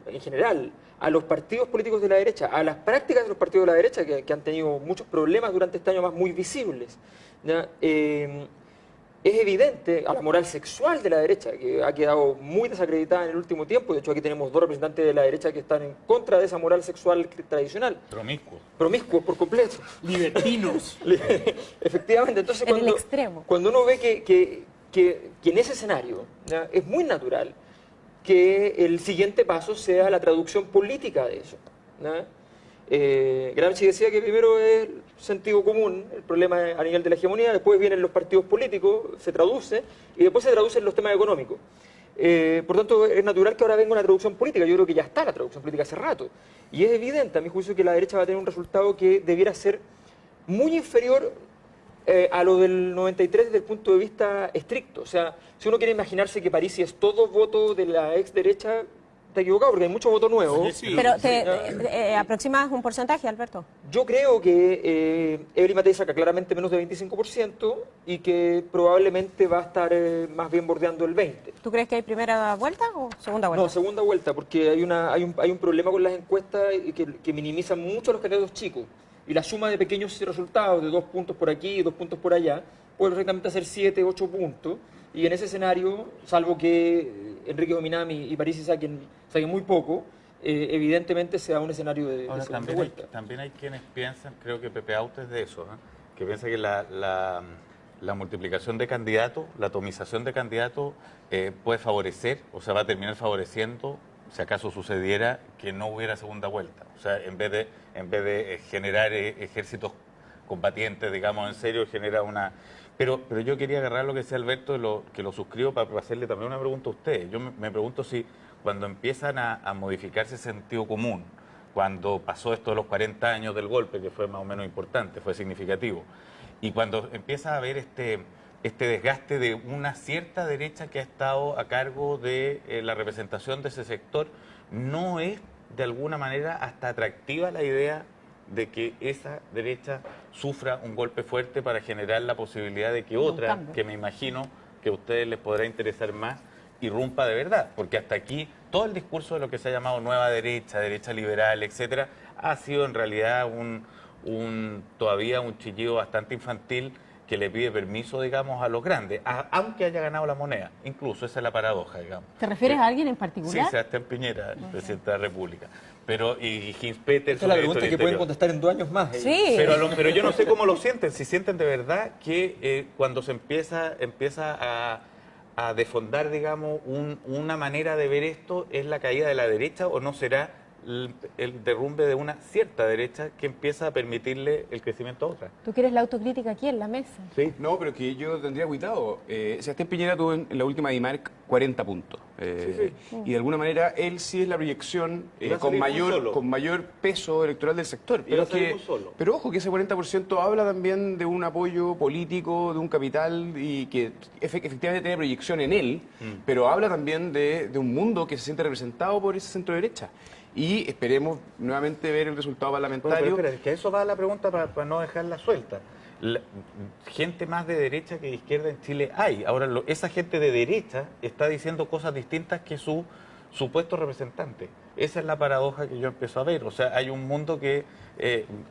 en general, a los partidos políticos de la derecha, a las prácticas de los partidos de la derecha que han tenido muchos problemas durante este año más muy visibles, ¿ya? Es evidente a la moral sexual de la derecha, que ha quedado muy desacreditada en el último tiempo. De hecho, aquí tenemos dos representantes de la derecha que están en contra de esa moral sexual tradicional. Promiscuos. Promiscuos por completo. Libertinos. Efectivamente. Entonces, en el extremo. Cuando uno ve que en ese escenario, ¿ya?, es muy natural que el siguiente paso sea la traducción política de eso, ¿ya? Gramsci decía que primero es sentido común, el problema a nivel de la hegemonía, después vienen los partidos políticos, se traduce, y después se traducen los temas económicos. Por tanto, es natural que ahora venga una traducción política. Yo creo que ya está la traducción política hace rato. Y es evidente, a mi juicio, que la derecha va a tener un resultado que debiera ser muy inferior a lo del 93 desde el punto de vista estricto. O sea, si uno quiere imaginarse que Parisi es todo voto de la ex derecha, está equivocado, porque hay mucho voto nuevo. Pero ¿te aproximas un porcentaje, Alberto? Yo creo que Evelyn Matei saca claramente menos de 25% y que probablemente va a estar más bien bordeando el 20%. ¿Tú crees que hay primera vuelta o segunda vuelta? No, segunda vuelta, porque hay un problema con las encuestas que minimizan mucho a los candidatos chicos. Y la suma de pequeños resultados, de 2 puntos por aquí y 2 puntos por allá, puede perfectamente hacer 7, 8 puntos. Y en ese escenario, salvo que Enrique Dominami y Parisi saquen muy poco, evidentemente sea un escenario de segunda vuelta. También hay quienes piensan, creo que Pepe Out es de eso, que piensa que la multiplicación de candidatos, la atomización de candidatos puede favorecer, o sea, va a terminar favoreciendo, si acaso sucediera, que no hubiera segunda vuelta. O sea, en vez de generar ejércitos combatientes, digamos, en serio, genera una... Pero yo quería agarrar lo que decía Alberto, que lo suscribo, para hacerle también una pregunta a ustedes. Yo me pregunto si cuando empiezan a modificarse ese sentido común, cuando pasó esto de los 40 años del golpe, que fue más o menos importante, fue significativo, y cuando empieza a haber este desgaste de una cierta derecha que ha estado a cargo de la representación de ese sector, ¿no es de alguna manera hasta atractiva la idea de que esa derecha sufra un golpe fuerte para generar la posibilidad de que otra, que me imagino que a ustedes les podrá interesar más, irrumpa de verdad? Porque hasta aquí todo el discurso de lo que se ha llamado nueva derecha, derecha liberal, etcétera, ha sido en realidad todavía un chillido bastante infantil que le pide permiso, digamos, a los grandes, aunque haya ganado la moneda. Incluso esa es la paradoja, digamos. ¿Te refieres a alguien en particular? Sí, Sebastián Piñera, el presidente de la República. Y Heinz Peters... Esa es la pregunta que pueden contestar en 2 años más. Sí. Pero yo no sé cómo lo sienten. Si sienten de verdad que cuando se empieza a desfondar, digamos, una manera de ver esto es la caída de la derecha, o no será el derrumbe de una cierta derecha que empieza a permitirle el crecimiento a otra. ¿Tú quieres la autocrítica aquí en la mesa? Sí. No, pero que yo tendría cuidado. Sebastián Piñera tuvo en la última DIMARC 40 puntos. Y de alguna manera él sí es la proyección con mayor peso electoral del sector. Pero ojo que ese 40% habla también de un apoyo político, de un capital y que efectivamente tiene proyección en él, pero habla también de un mundo que se siente representado por ese centro derecha. Y esperemos nuevamente ver el resultado parlamentario. Pero es que eso va a la pregunta para no dejarla suelta. Gente más de derecha que de izquierda en Chile hay. Ahora, esa gente de derecha está diciendo cosas distintas que su supuesto representante. Esa es la paradoja que yo empiezo a ver. O sea, hay un mundo que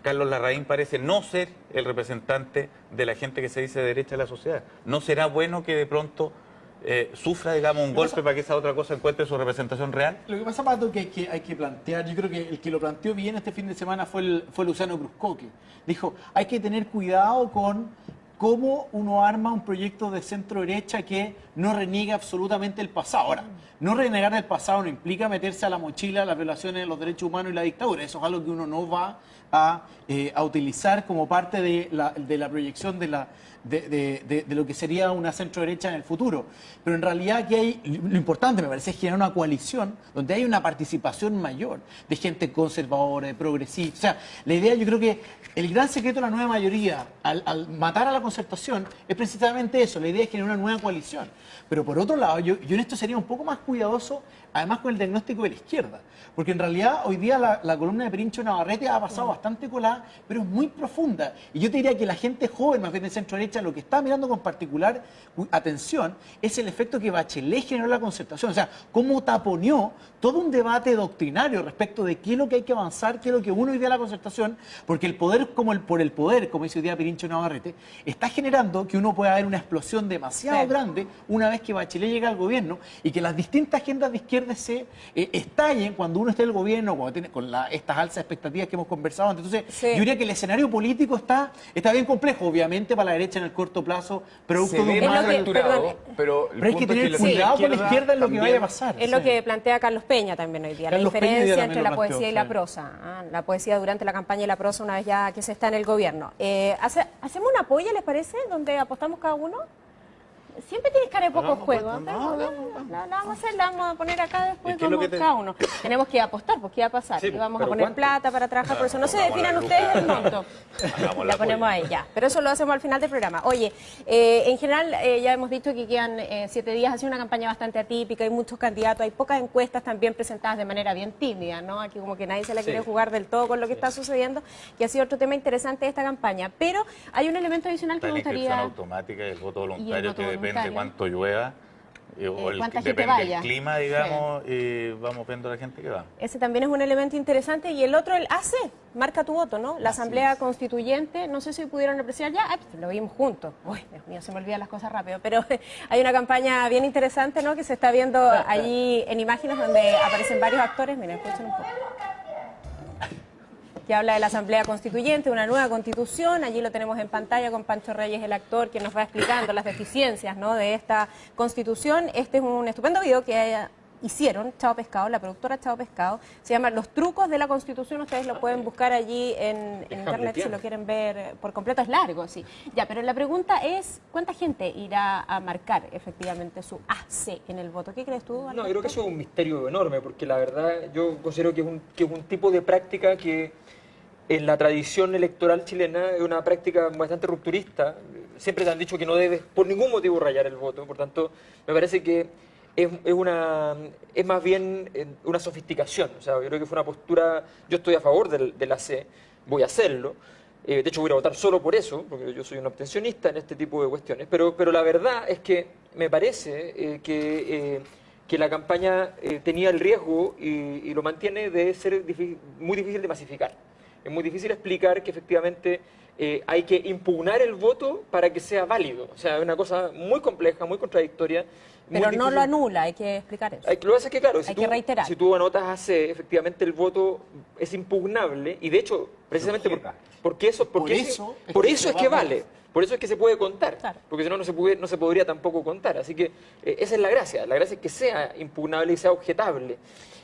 Carlos Larraín parece no ser el representante de la gente que se dice de derecha de la sociedad. ¿No será bueno que de pronto sufra, digamos, un golpe para que esa otra cosa encuentre su representación real? Lo que pasa, Pato, que hay que plantear, yo creo que el que lo planteó bien este fin de semana fue Luciano Cruzcoque. Dijo, hay que tener cuidado con cómo uno arma un proyecto de centro derecha que no reniega absolutamente el pasado. Ahora, no renegar el pasado no implica meterse a la mochila las violaciones de los derechos humanos y la dictadura. Eso es algo que uno no va a utilizar como parte de la proyección de lo que sería una centro derecha en el futuro. Pero en realidad aquí hay, lo importante me parece es generar una coalición donde hay una participación mayor de gente conservadora, de progresista. O sea, la idea, yo creo que el gran secreto de la nueva mayoría al matar a la concertación es precisamente eso. La idea es generar una nueva coalición. Pero por otro lado, yo en esto sería un poco más cuidadoso, además con el diagnóstico de la izquierda. Porque en realidad hoy día la columna de Pirincho Navarrete ha pasado bastante colada, pero es muy profunda. Y yo te diría que la gente joven, más bien de centro derecha, lo que está mirando con particular atención es el efecto que Bachelet generó en la concertación. O sea, cómo taponeó todo un debate doctrinario respecto de qué es lo que hay que avanzar, qué es lo que uno hoy día la concertación, porque el poder por el poder, como dice hoy día Pirincho Navarrete, está generando que uno pueda ver una explosión demasiado grande una vez que Bachelet llega al gobierno y que las distintas agendas de izquierda se estallen cuando uno esté en el gobierno, cuando tiene, con estas altas expectativas que hemos conversado antes. Entonces, yo diría que el escenario político está bien complejo, obviamente para la derecha en el corto plazo, producto de un mal fracturado, pero hay que tener cuidado con la izquierda en lo que vaya a pasar. Es lo que plantea Carlos Peña también hoy día, la diferencia entre la poesía y la prosa. La poesía durante la campaña y la prosa una vez ya que se está en el gobierno. ¿Hacemos una polla, les parece? Donde apostamos cada uno. Siempre tienes cara de poco juego. La vamos a hacer, la vamos a poner acá después cada uno. Tenemos que apostar, pues qué va a pasar. Sí, vamos a poner plata para trabajar por eso. No se definan ustedes el monto. La ponemos ahí ya. Pero eso lo hacemos al final del programa. Oye, en general ya hemos dicho que quedan 7 días. Ha sido una campaña bastante atípica, hay muchos candidatos, hay pocas encuestas también presentadas de manera bien tímida, ¿no? Aquí como que nadie se la quiere jugar del todo con lo que está sucediendo, que ha sido otro tema interesante de esta campaña. Pero hay un elemento adicional que me gustaría... La inscripción automática y el voto voluntario que depende de cuánto llueva, o depende del clima, digamos, y vamos viendo la gente que va. Ese también es un elemento interesante. Y el otro, el AC, marca tu voto, ¿no? La Asamblea Constituyente, no sé si pudieron apreciar ya, lo vimos juntos. Uy, Dios mío, se me olvidan las cosas rápido, pero hay una campaña bien interesante, ¿no? Que se está viendo allí en imágenes donde aparecen varios actores. Miren, escuchen un poco. Que habla de la Asamblea Constituyente, una nueva constitución. Allí lo tenemos en pantalla con Pancho Reyes, el actor, que nos va explicando las deficiencias, ¿no?, de esta constitución. Este es un estupendo video que hicieron Chao Pescado, la productora Chao Pescado. Se llama Los trucos de la Constitución. Ustedes lo pueden buscar allí en internet si lo quieren ver por completo. Es largo, sí. Ya, pero la pregunta es, ¿cuánta gente irá a marcar efectivamente su AC en el voto? ¿Qué crees tú, Alberto? No, yo creo que eso es un misterio enorme, porque la verdad yo considero que es un tipo de práctica que en la tradición electoral chilena es una práctica bastante rupturista. Siempre te han dicho que no debes por ningún motivo rayar el voto. Por tanto, me parece que es más bien una sofisticación. O sea, yo creo que fue una postura... Yo estoy a favor del AC, voy a hacerlo. De hecho, voy a votar solo por eso, porque yo soy un abstencionista en este tipo de cuestiones. Pero la verdad es que me parece que la campaña tenía el riesgo, y lo mantiene, de ser muy difícil de masificar. Es muy difícil explicar que efectivamente hay que impugnar el voto para que sea válido. O sea, es una cosa muy compleja, muy contradictoria. Pero no lo anula, hay que explicar eso. Lo que pasa es que, claro, hay que reiterar. Si tú anotas AC, efectivamente el voto es impugnable, y de hecho, precisamente por eso es que vale. Por eso es que se puede contar, porque si no, no se podría tampoco contar. Así que esa es la gracia es que sea impugnable y sea objetable.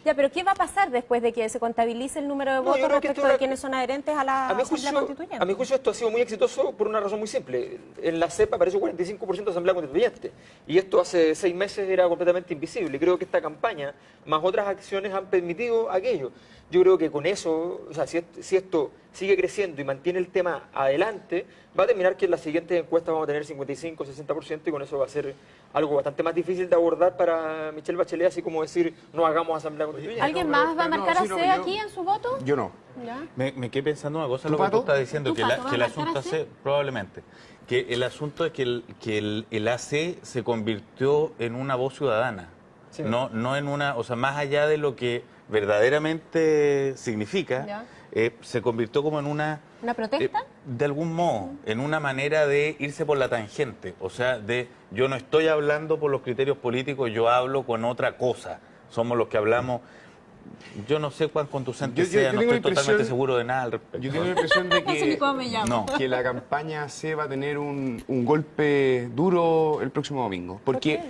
Ya, pero ¿qué va a pasar después de que se contabilice el número de votos respecto de quienes son adherentes a la Asamblea Constituyente? A mi juicio esto ha sido muy exitoso por una razón muy simple. En la CEP apareció 45% de Asamblea Constituyente, y esto hace 6 meses era completamente invisible. Creo que esta campaña, más otras acciones, han permitido aquello. Yo creo que con eso, o sea, si esto sigue creciendo y mantiene el tema adelante, va a terminar que en las siguientes encuestas vamos a tener 55, 60%, y con eso va a ser algo bastante más difícil de abordar para Michelle Bachelet, así como decir, no hagamos Asamblea Constituyente. ¿Alguien más va a marcar AC aquí en su voto? Yo no. Me quedé pensando una cosa, lo que tú estás diciendo, que el asunto AC, probablemente, que el asunto es que el AC se convirtió en una voz ciudadana, no en una, o sea, más allá de lo que verdaderamente significa, se convirtió como en una... ¿Una protesta? De algún modo, en una manera de irse por la tangente. O sea, yo no estoy hablando por los criterios políticos, yo hablo con otra cosa. Somos los que hablamos Yo no sé cuán conducente Yo sea, no tengo estoy la impresión- totalmente seguro de nada al respecto. Yo tengo la impresión de No sé ni cómo me llamo. No. que la campaña C va a tener un golpe duro el próximo domingo. Porque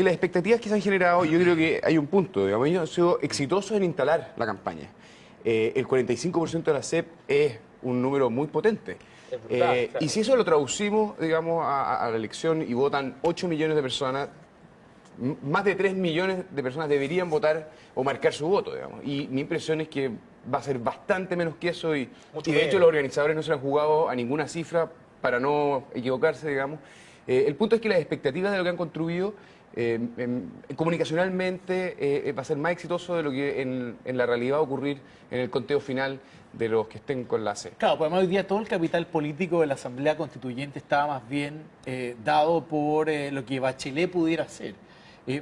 las expectativas que se han generado, yo creo que hay un punto, digamos, ellos han sido exitosos en instalar la campaña. El 45% de la CEP es un número muy potente. brutal, claro. Y si eso lo traducimos, digamos, a la elección y votan 8 millones de personas, más de 3 millones de personas deberían votar o marcar su voto, digamos. Y mi impresión es que va a ser bastante menos que eso y de hecho los organizadores no se han jugado a ninguna cifra para no equivocarse, digamos. El punto es que las expectativas de lo que han construido comunicacionalmente va a ser más exitoso de lo que en la realidad va a ocurrir en el conteo final de los que estén con la C. Claro, pues además hoy día todo el capital político de la Asamblea Constituyente estaba más bien dado por lo que Bachelet pudiera hacer.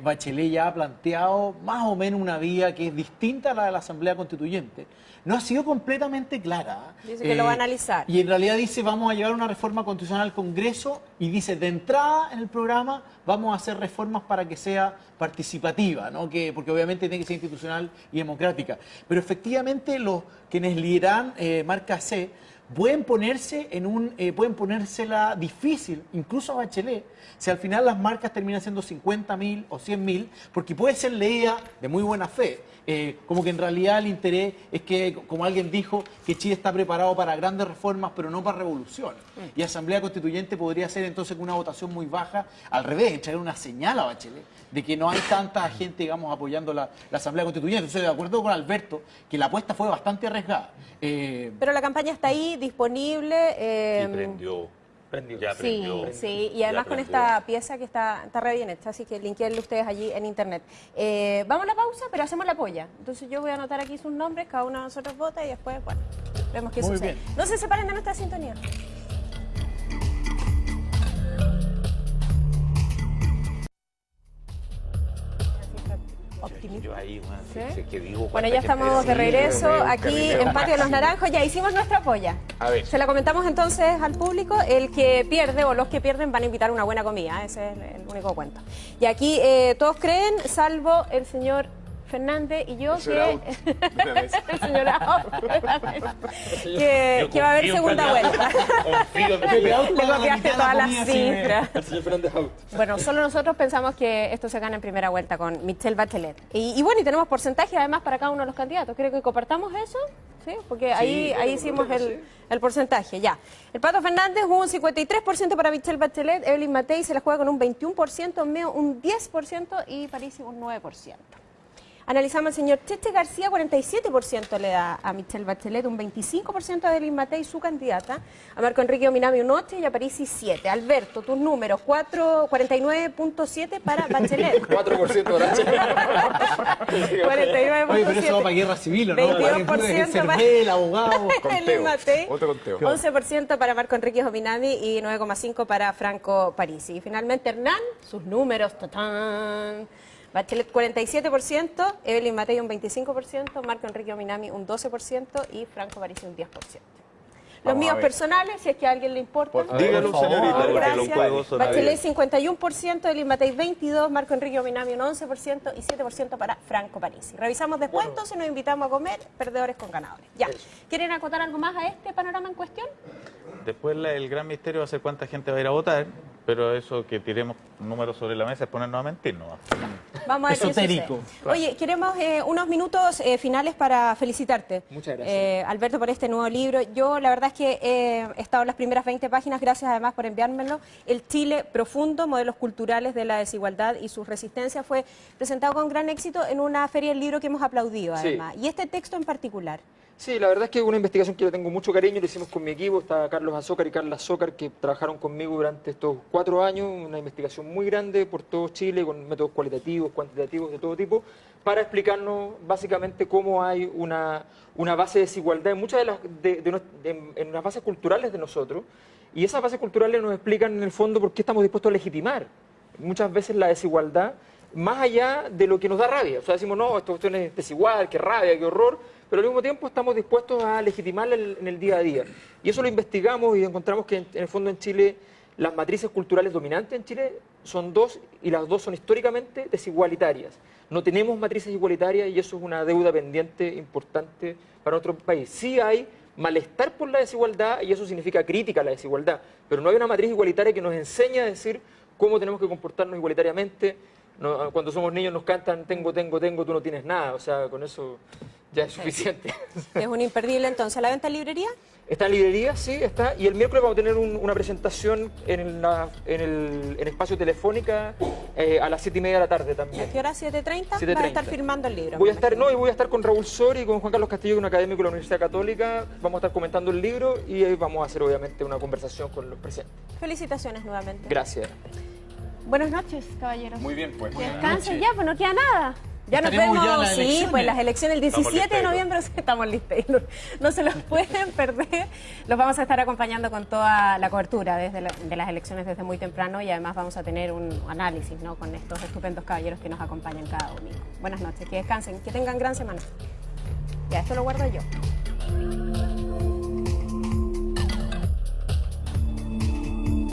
Bachelet ya ha planteado más o menos una vía que es distinta a la de la Asamblea Constituyente. No ha sido completamente clara. Dice que lo va a analizar. Y en realidad dice, vamos a llevar una reforma constitucional al Congreso y dice, de entrada en el programa vamos a hacer reformas para que sea participativa, ¿no? Porque obviamente tiene que ser institucional y democrática. Pero efectivamente los quienes lideran marca C pueden ponérsela difícil, incluso a Bachelet, si al final las marcas terminan siendo 50.000 o 100.000, porque puede ser leída de muy buena fe. Como que en realidad el interés es que, como alguien dijo, que Chile está preparado para grandes reformas, pero no para revoluciones. Y Asamblea Constituyente podría ser entonces una votación muy baja, al revés, traer una señal a Bachelet de que no hay tanta gente, digamos, apoyando la Asamblea Constituyente. Entonces, de acuerdo con Alberto, que la apuesta fue bastante arriesgada. Pero la campaña está ahí, disponible. Y prendió. Ya Sí, prendió. sí, y además Ya con prendió. esta pieza que está re bien hecha, así que linkéenlo ustedes allí en internet. Vamos a la pausa, pero hacemos la polla. Entonces yo voy a anotar aquí sus nombres, cada uno de nosotros vota y después, bueno, vemos qué Muy sucede. bien. No se separen de nuestra sintonía. Yo ahí, bueno, ¿Sí? si es que digo Bueno, cuánta ya gente estamos de sí, regreso terrible, aquí terrible. en Patio de los Naranjos. Ya hicimos nuestra polla. A ver. Se la comentamos entonces al público. El que pierde o los que pierden van a invitar una buena comida. Ese es el único cuento. Y aquí todos creen, salvo el señor Fernández y yo, el señor Out, que va a haber segunda vuelta. Le copiaste todas las cifras. El señor Fernández Out. Bueno, solo nosotros pensamos que esto se gana en primera vuelta con Michelle Bachelet. Y bueno, y tenemos porcentajes además para cada uno de los candidatos. ¿Creo que compartamos eso? ¿Sí? Porque ahí hicimos el porcentaje, ya. El Pato Fernández jugó un 53% para Michelle Bachelet, Evelyn Matei se la juega con un 21%, Meo un 10% y Parisi un 9%. Analizamos al señor Cheche García, 47% le da a Michelle Bachelet, un 25% a Evelyn Matei, su candidata, a Marco Enrique Ominami un 8% y a Parisi 7%. Alberto, tus números, 49.7% para Bachelet. 4% para Bachelet. 49.7%. Oye, pero eso va para guerra civil, ¿o no? 22% para el abogado. Evelyn Matei, Otro conteo. 11% para Marco Enrique Ominami y 9,5% para Franco Parisi. Y finalmente Hernán, sus números, ¡tatán! Bachelet 47%, Evelyn Matei un 25%, Marco Enrique Ominami un 12% y Franco Parisi un 10%. Los míos personales, si es que a alguien le importa. Dígalo, señorita, porque Gracias. los juegos son Bachelet 51%, Evelyn Matei 22%, Marco Enrique Ominami un 11% y 7% para Franco Parisi. Revisamos después, entonces nos invitamos a comer perdedores con ganadores. Ya. ¿Quieren acotar algo más a este panorama en cuestión? Después el gran misterio va a ser cuánta gente va a ir a votar, pero eso que tiremos números sobre la mesa es ponernos a mentir, ¿no? Vamos a ver qué Esotérico. sucede. Oye, queremos unos minutos finales para felicitarte. Muchas gracias. Alberto, por este nuevo libro. Yo la verdad es que he estado en las primeras 20 páginas, gracias además por enviármelo. El Chile profundo, modelos culturales de la desigualdad y sus resistencias, fue presentado con gran éxito en una feria del libro que hemos aplaudido además. Y este texto en particular. Sí, la verdad es que es una investigación que le tengo mucho cariño, lo hicimos con mi equipo, está Carlos Azócar y Carla Azócar, que trabajaron conmigo durante estos 4 años, una investigación muy grande por todo Chile, con métodos cualitativos, cuantitativos, de todo tipo, para explicarnos básicamente cómo hay una base de desigualdad en muchas en las bases culturales de nosotros, y esas bases culturales nos explican en el fondo por qué estamos dispuestos a legitimar muchas veces la desigualdad, más allá de lo que nos da rabia. O sea, decimos, no, esta cuestión es desigual, qué rabia, qué horror, pero al mismo tiempo estamos dispuestos a legitimarla en el día a día. Y eso lo investigamos y encontramos que en el fondo en Chile las matrices culturales dominantes en Chile son dos y las dos son históricamente desigualitarias. No tenemos matrices igualitarias y eso es una deuda pendiente importante para nuestro país. Sí hay malestar por la desigualdad y eso significa crítica a la desigualdad, pero no hay una matriz igualitaria que nos enseñe a decir cómo tenemos que comportarnos igualitariamente. No, cuando somos niños nos cantan tengo, tú no tienes nada, o sea, con eso ya es suficiente. Es un imperdible entonces. ¿La venta en librería? Está en librería, sí, está. Y el miércoles vamos a tener una presentación en Espacio Telefónica a las 7:30 de la tarde también. ¿A qué hora? ¿7:30? 7:30. Vas a estar firmando el libro. Voy a estar con Raúl Sori y con Juan Carlos Castillo, un académico de la Universidad Católica. Vamos a estar comentando el libro y vamos a hacer obviamente una conversación con los presentes. Felicitaciones nuevamente. Gracias. Buenas noches, caballeros. Muy bien, pues. Que descansen ya, pues no queda nada. Ya nos Estaremos vemos, ya en las sí, elecciones. pues las elecciones el 17 de noviembre estamos listos. No se los pueden perder. Los vamos a estar acompañando con toda la cobertura de las elecciones desde muy temprano y además vamos a tener un análisis, ¿no?, con estos estupendos caballeros que nos acompañan cada domingo. Buenas noches, que descansen, que tengan gran semana. Ya, esto lo guardo yo.